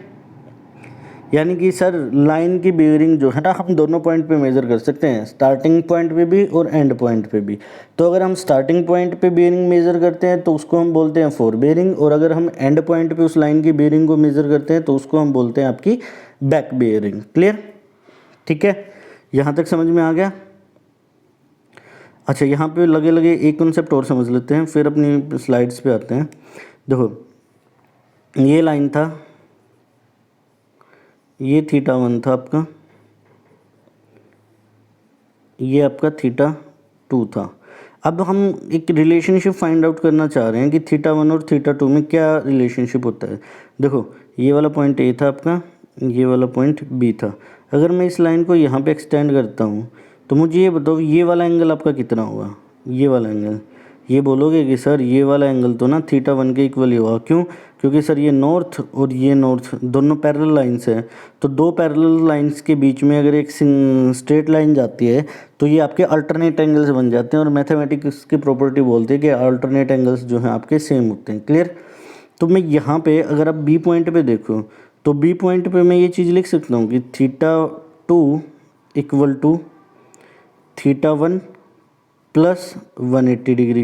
यानी कि सर लाइन की बियरिंग जो है ना हम दोनों पॉइंट पे मेज़र कर सकते हैं, स्टार्टिंग पॉइंट पे भी और एंड पॉइंट पे भी। तो अगर हम स्टार्टिंग पॉइंट पे बियरिंग मेज़र करते हैं तो उसको हम बोलते हैं फोर बियरिंग, और अगर हम एंड पॉइंट पे उस लाइन की बियरिंग को मेज़र करते हैं तो उसको हम बोलते हैं आपकी बैक बियरिंग। क्लियर, ठीक है, यहाँ तक समझ में आ गया। अच्छा, यहाँ पे लगे लगे एक कॉन्सेप्ट और समझ लेते हैं, फिर अपनी स्लाइड्स पे आते हैं। देखो ये लाइन था, ये थीटा वन था आपका, ये आपका थीटा टू था। अब हम एक रिलेशनशिप फाइंड आउट करना चाह रहे हैं कि थीटा वन और थीटा टू में क्या रिलेशनशिप होता है। देखो ये वाला पॉइंट ए था आपका, ये वाला पॉइंट बी था। अगर मैं इस लाइन को यहाँ पे एक्सटेंड करता हूँ तो मुझे ये बताओ ये वाला एंगल आपका कितना होगा, ये वाला एंगल। ये बोलोगे कि सर ये वाला एंगल तो ना थीटा वन के इक्वल ही होगा, क्यों, क्योंकि सर ये नॉर्थ और ये नॉर्थ दोनों पैरेलल लाइंस हैं, तो दो पैरेलल लाइंस के बीच में अगर एक स्ट्रेट लाइन जाती है तो ये आपके अल्टरनेट एंगल्स बन जाते हैं, और मैथमेटिक्स की प्रॉपर्टी बोलती है कि अल्टरनेट एंगल्स जो हैं आपके सेम होते हैं। क्लियर, तो मैं यहाँ पे अगर आप बी पॉइंट पे देखो तो बी पॉइंट पे मैं ये चीज़ लिख सकता हूँ कि theta two equal to theta one plus 180 degree.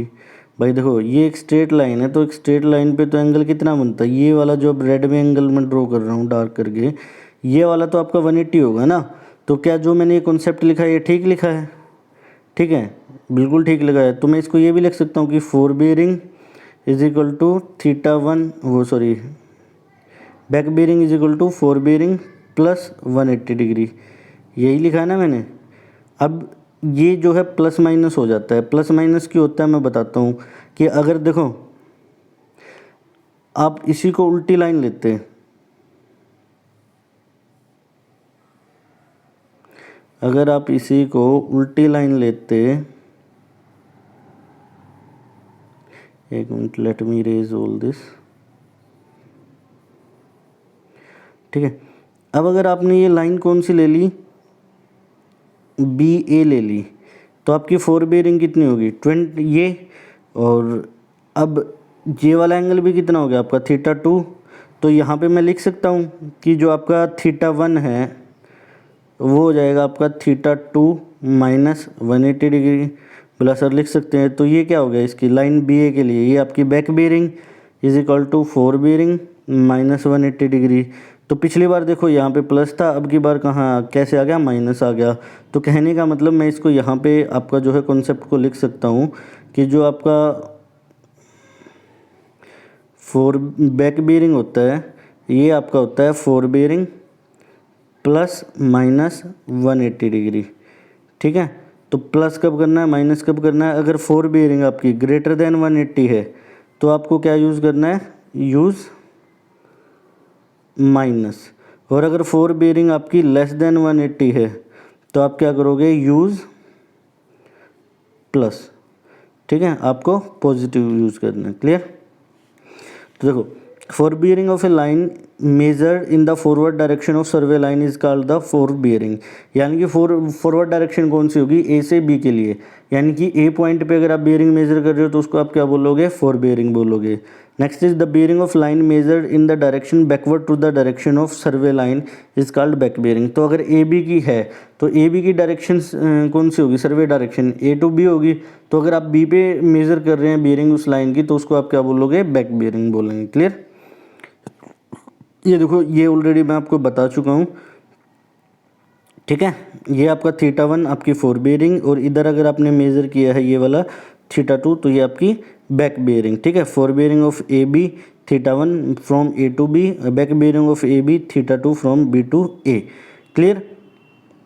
भाई देखो ये एक स्ट्रेट लाइन है, तो एक स्ट्रेट लाइन पे तो एंगल कितना बनता है, ये वाला जो अब रेड में एंगल मैं ड्रॉ कर रहा हूँ डार्क करके, ये वाला तो आपका 180 होगा ना। तो क्या जो मैंने ये कॉन्सेप्ट लिखा है ये ठीक लिखा है, ठीक है, बिल्कुल ठीक लिखा है। तो मैं इसको ये भी लिख सकता हूँ कि fore bearing is equal to theta one, वो sorry back bearing is equal to fore bearing plus 180 degree, यही लिखा है ना मैंने। अब ये जो है प्लस माइनस हो जाता है, प्लस माइनस क्यों होता है मैं बताता हूँ कि अगर देखो आप इसी को उल्टी लाइन लेते हैं, अगर आप इसी को उल्टी लाइन लेते, एक minute let me erase all this, ठीक है। अब अगर आपने ये लाइन कौन सी ले ली, बी ए ले ली, तो आपकी फोर बेरिंग कितनी होगी 20 ये, और अब ये वाला एंगल भी कितना हो गया आपका थीटा टू। तो यहाँ पे मैं लिख सकता हूँ कि जो आपका थीटा वन है वो हो जाएगा आपका थीटा टू माइनस 180 डिग्री, बोला सर लिख सकते हैं। तो ये क्या हो गया इसकी लाइन बी ए के लिए, ये आपकी back bearing is equal to fore bearing minus 180 degree. तो पिछली बार देखो यहाँ पे प्लस था, अब की बार कहाँ कैसे आ गया, माइनस आ गया। तो कहने का मतलब मैं इसको यहाँ पे आपका जो है कॉन्सेप्ट को लिख सकता हूँ कि जो आपका फोर बैक बेरिंग होता है ये आपका होता है fore bearing plus minus 180 degree, ठीक है। तो प्लस कब करना है, माइनस कब करना है, अगर फोर बेरिंग आपकी ग्रेटर देन 180 है तो आपको क्या यूज़ करना है, यूज़ माइनस, और अगर फोर बेरिंग आपकी लेस देन 180 है तो आप क्या करोगे, यूज़ प्लस, ठीक है, आपको पॉजिटिव यूज़ करना है। क्लियर, तो देखो fore bearing of a line measured in the forward direction of survey line is called the fore bearing, यानी कि फॉरवर्ड डायरेक्शन कौन सी होगी, ए से बी के लिए, यानी कि ए पॉइंट पे अगर आप बेरिंग मेजर कर रहे हो तो उसको आप क्या बोलोगे, फोर बेरिंग बोलोगे। Next is the bearing of line measured in the direction backward to the direction of survey line is called back bearing. तो अगर ए बी की है तो ए बी की डायरेक्शन कौन सी होगी, सर्वे डायरेक्शन ए टू बी होगी। तो अगर आप बी पे मेजर कर रहे हैं बेरिंग उस लाइन की तो उसको आप क्या बोलोगे, बैक बेरिंग बोलेंगे। क्लियर, ये देखो ये ऑलरेडी मैं आपको बता चुका हूँ, ठीक है। ये आपका थीटा वन आपकी फोर बेरिंग, और इधर अगर आपने मेज़र किया है ये वाला थीटा टू तो ये आपकी बैक बेरिंग, ठीक है। Fore bearing of A B theta one from A to B, back bearing of A B theta two from B to A. Clear,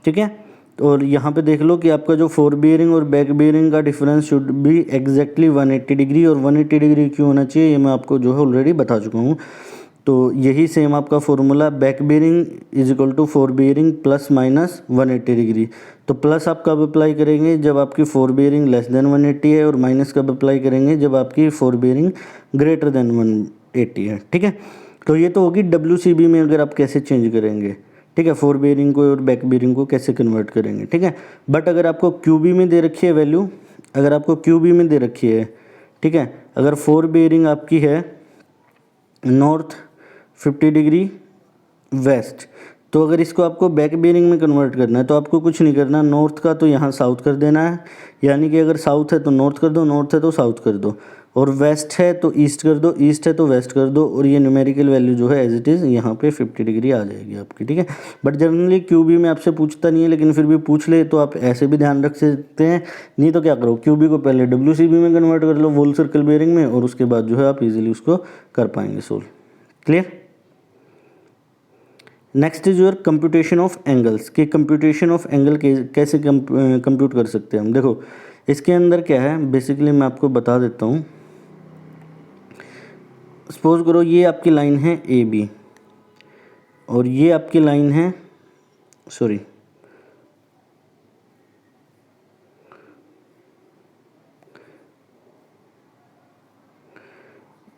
ठीक है। और यहाँ पे देख लो कि आपका जो फोर बियरिंग और बैक बियरिंग का difference should be exactly 180 degree. और 180 डिग्री क्यों होना चाहिए ये मैं आपको जो है ऑलरेडी बता चुका हूँ। तो यही सेम आपका formula, back bearing is equal to fore bearing plus minus 180 degree. तो प्लस आप कब अप्लाई करेंगे, जब आपकी फोर बियरिंग लेस देन 180 है, और माइनस कब अप्लाई करेंगे, जब आपकी फोर बियरिंग ग्रेटर देन 180 है। ठीक है, तो ये तो होगी WCB में अगर आप कैसे चेंज करेंगे। ठीक है, फोर बियरिंग को और बैक बियरिंग को कैसे कन्वर्ट करेंगे। ठीक है, बट अगर आपको QB में दे रखी है वैल्यू, अगर आपको QB में दे रखी है, ठीक है, अगर फोर बियरिंग आपकी है नॉर्थ 50 डिग्री वेस्ट, तो अगर इसको आपको बैक बियरिंग में कन्वर्ट करना है तो आपको कुछ नहीं करना, नॉर्थ का तो यहाँ साउथ कर देना है, यानी कि अगर साउथ है तो नॉर्थ कर दो, नॉर्थ है तो साउथ कर दो, और वेस्ट है तो ईस्ट कर दो, ईस्ट है तो वेस्ट कर दो, और ये न्यूमेरिकल वैल्यू जो है एज इट इज़ यहाँ पे 50 डिग्री आ जाएगी आपकी। ठीक है, बट जनरली QB में आपसे पूछता नहीं है, लेकिन फिर भी पूछ ले तो आप ऐसे भी ध्यान रख सकते हैं। नहीं तो क्या करो, QB को पहले WCB में कन्वर्ट कर लो वोल सर्कल बेयरिंग में, और उसके बाद जो है आप इजीली उसको कर पाएंगे solve. Clear. Next is your computation of angles, कि कंप्यूटेशन ऑफ एंगल कैसे कंप्यूट कर सकते हैं हम। देखो इसके अंदर क्या है, बेसिकली मैं आपको बता देता हूँ। सपोज करो ये आपकी लाइन है AB, और ये आपकी लाइन है, सॉरी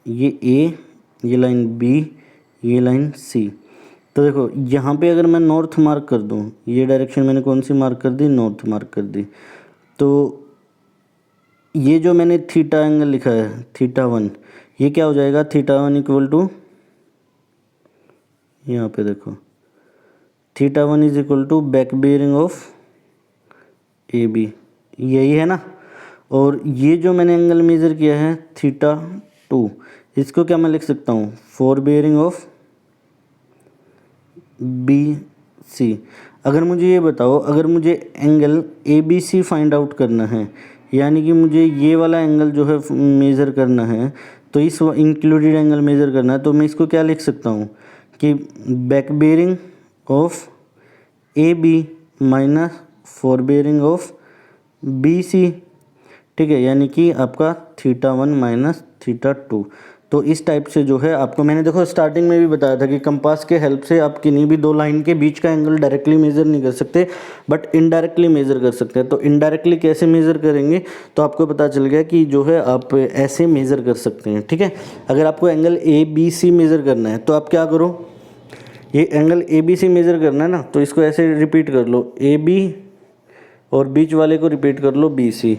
ये A, ये लाइन B, ये लाइन C। तो देखो यहाँ पे अगर मैं नॉर्थ मार्क कर दूँ, ये डायरेक्शन मैंने कौन सी मार्क कर दी, नॉर्थ मार्क कर दी, तो ये जो मैंने थीटा एंगल लिखा है θ1, ये क्या हो जाएगा, θ1 इक्वल टू, यहाँ पे देखो θ1 is equal to back bearing of AB, यही है ना। और ये जो मैंने एंगल मेज़र किया है θ2, इसको क्या मैं लिख सकता हूँ, फोर बियरिंग ऑफ BC। अगर मुझे ये बताओ, अगर मुझे एंगल ABC फाइंड आउट करना है, यानी कि मुझे ये वाला एंगल जो है मेज़र करना है, तो इस इंक्लूडेड एंगल मेज़र करना है, तो मैं इसको क्या लिख सकता हूँ कि back bearing of AB minus four bearing of BC। ठीक है, यानी कि आपका θ1 माइनस θ2। तो इस टाइप से जो है आपको, मैंने देखो स्टार्टिंग में भी बताया था कि कंपास के हेल्प से आप किन्हीं भी दो लाइन के बीच का एंगल डायरेक्टली मेज़र नहीं कर सकते, बट इनडायरेक्टली मेज़र कर सकते हैं। तो इनडायरेक्टली कैसे मेज़र करेंगे, तो आपको पता चल गया कि जो है आप ऐसे मेज़र कर सकते हैं। ठीक है, अगर आपको एंगल ABC मेज़र करना है तो आप क्या करो, ये एंगल ABC मेज़र करना है ना, तो इसको ऐसे रिपीट कर लो, AB और बीच वाले को रिपीट कर लो BC।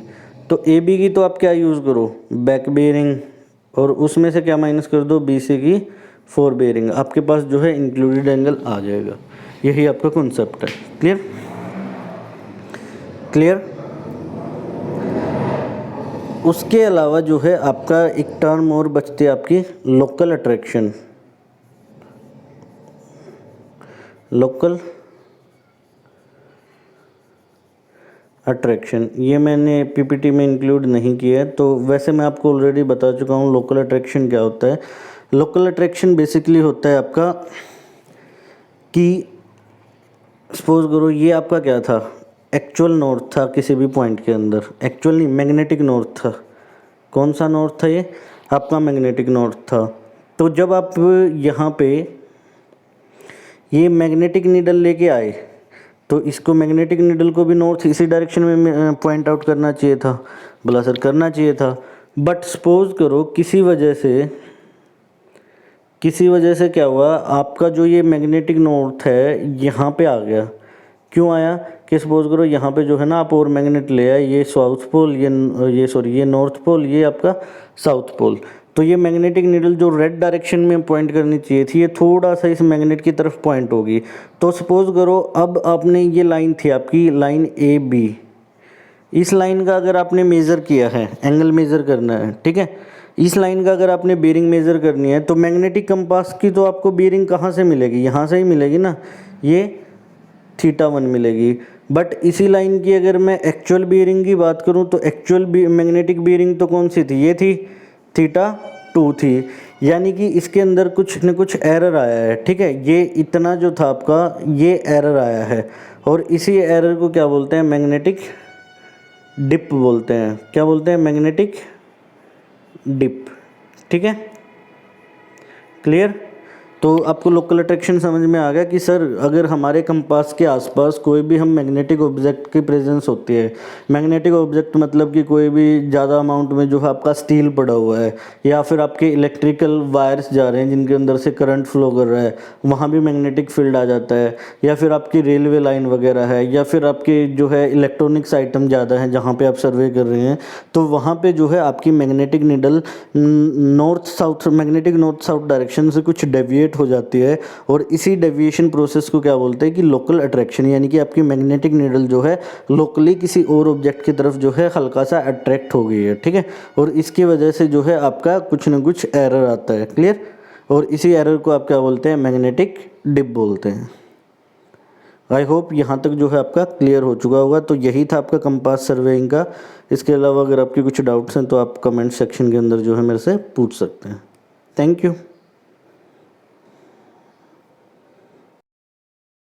तो AB की तो आप क्या यूज़ करो, बैक बियरिंग, और उसमें से क्या माइनस कर दो, BC की फोर बियरिंग, आपके पास जो है इंक्लूडेड एंगल आ जाएगा। यही आपका कॉन्सेप्ट है। Clear clear. उसके अलावा जो है आपका एक टर्म और बचती है आपकी लोकल अट्रैक्शन। लोकल अट्रैक्शन ये मैंने PPT में इंक्लूड नहीं किया है, तो वैसे मैं आपको ऑलरेडी बता चुका हूँ लोकल अट्रैक्शन क्या होता है। लोकल अट्रैक्शन बेसिकली होता है आपका कि सपोज करो ये आपका क्या था, एक्चुअल नॉर्थ था किसी भी पॉइंट के अंदर, एक्चुअल नहीं मैग्नेटिक नॉर्थ था। कौन सा नॉर्थ था, ये आपका मैग्नेटिक नॉर्थ था। तो जब आप यहाँ पे ये मैग्नेटिक नीडल लेके आए, तो इसको मैग्नेटिक नीडल को भी नॉर्थ इसी डायरेक्शन में पॉइंट आउट करना चाहिए था, भला सर करना चाहिए था। बट सपोज करो किसी वजह से क्या हुआ, आपका जो ये मैग्नेटिक नॉर्थ है यहाँ पे आ गया। क्यों आया कि सपोज करो यहाँ पे जो है ना आप और मैग्नेट ले आए, ये साउथ पोल, ये नॉर्थ पोल, ये आपका साउथ पोल। तो ये मैग्नेटिक नीडल जो रेड डायरेक्शन में पॉइंट करनी चाहिए थी, ये थोड़ा सा इस मैग्नेट की तरफ पॉइंट होगी। तो सपोज करो अब आपने, ये लाइन थी आपकी लाइन AB, इस लाइन का अगर आपने मेज़र किया है, एंगल मेज़र करना है, ठीक है, इस लाइन का अगर आपने बेयरिंग मेज़र करनी है, तो मैग्नेटिक कंपास की तो आपको बेयरिंग कहाँ से मिलेगी, यहाँ से ही मिलेगी ना, ये θ1 मिलेगी। बट इसी लाइन की अगर मैं एक्चुअल बेयरिंग की बात करूँ, तो एक्चुअल मैग्नेटिक बेयरिंग तो कौन सी थी, ये थी θ2 थी। यानी कि इसके अंदर कुछ न कुछ एरर आया है। ठीक है, ये इतना जो था आपका, ये एरर आया है, और इसी एरर को क्या बोलते हैं, मैग्नेटिक डिप बोलते हैं। क्या बोलते हैं, मैग्नेटिक डिप। ठीक है, क्लियर। तो आपको लोकल अट्रैक्शन समझ में आ गया कि सर अगर हमारे कंपास के आसपास कोई भी हम मैग्नेटिक ऑब्जेक्ट की प्रेजेंस होती है, मैग्नेटिक ऑब्जेक्ट मतलब कि कोई भी ज़्यादा अमाउंट में जो है आपका स्टील पड़ा हुआ है, या फिर आपके इलेक्ट्रिकल वायर्स जा रहे हैं जिनके अंदर से करंट फ्लो कर रहा है, वहाँ भी मैग्नेटिक फील्ड आ जाता है। या फिर आपकी रेलवे लाइन वगैरह है, या फिर आपके जो है इलेक्ट्रॉनिक्स आइटम ज़्यादा हैं जहाँ पे आप सर्वे कर रहे हैं, तो वहाँ पे जो है आपकी magnetic needle magnetic north south direction से कुछ डेविएट हो जाती है। और इसी डेविएशन प्रोसेस को क्या बोलते हैं कि लोकल अट्रैक्शन, यानी कि आपकी मैग्नेटिक नीडल जो है लोकली किसी और ऑब्जेक्ट की तरफ जो है हल्का सा अट्रैक्ट हो गई है। ठीक है, और इसकी वजह से जो है आपका कुछ ना कुछ एरर आता है। क्लियर। और इसी एरर को आप क्या बोलते हैं, मैग्नेटिक डिप बोलते हैं। आई होप यहाँ तक जो है आपका क्लियर हो चुका होगा। तो यही था आपका कंपास सर्वेइंग का। इसके अलावा अगर आपके कुछ डाउट्स हैं तो आप कमेंट सेक्शन के अंदर जो है मेरे से पूछ सकते हैं। Thank you.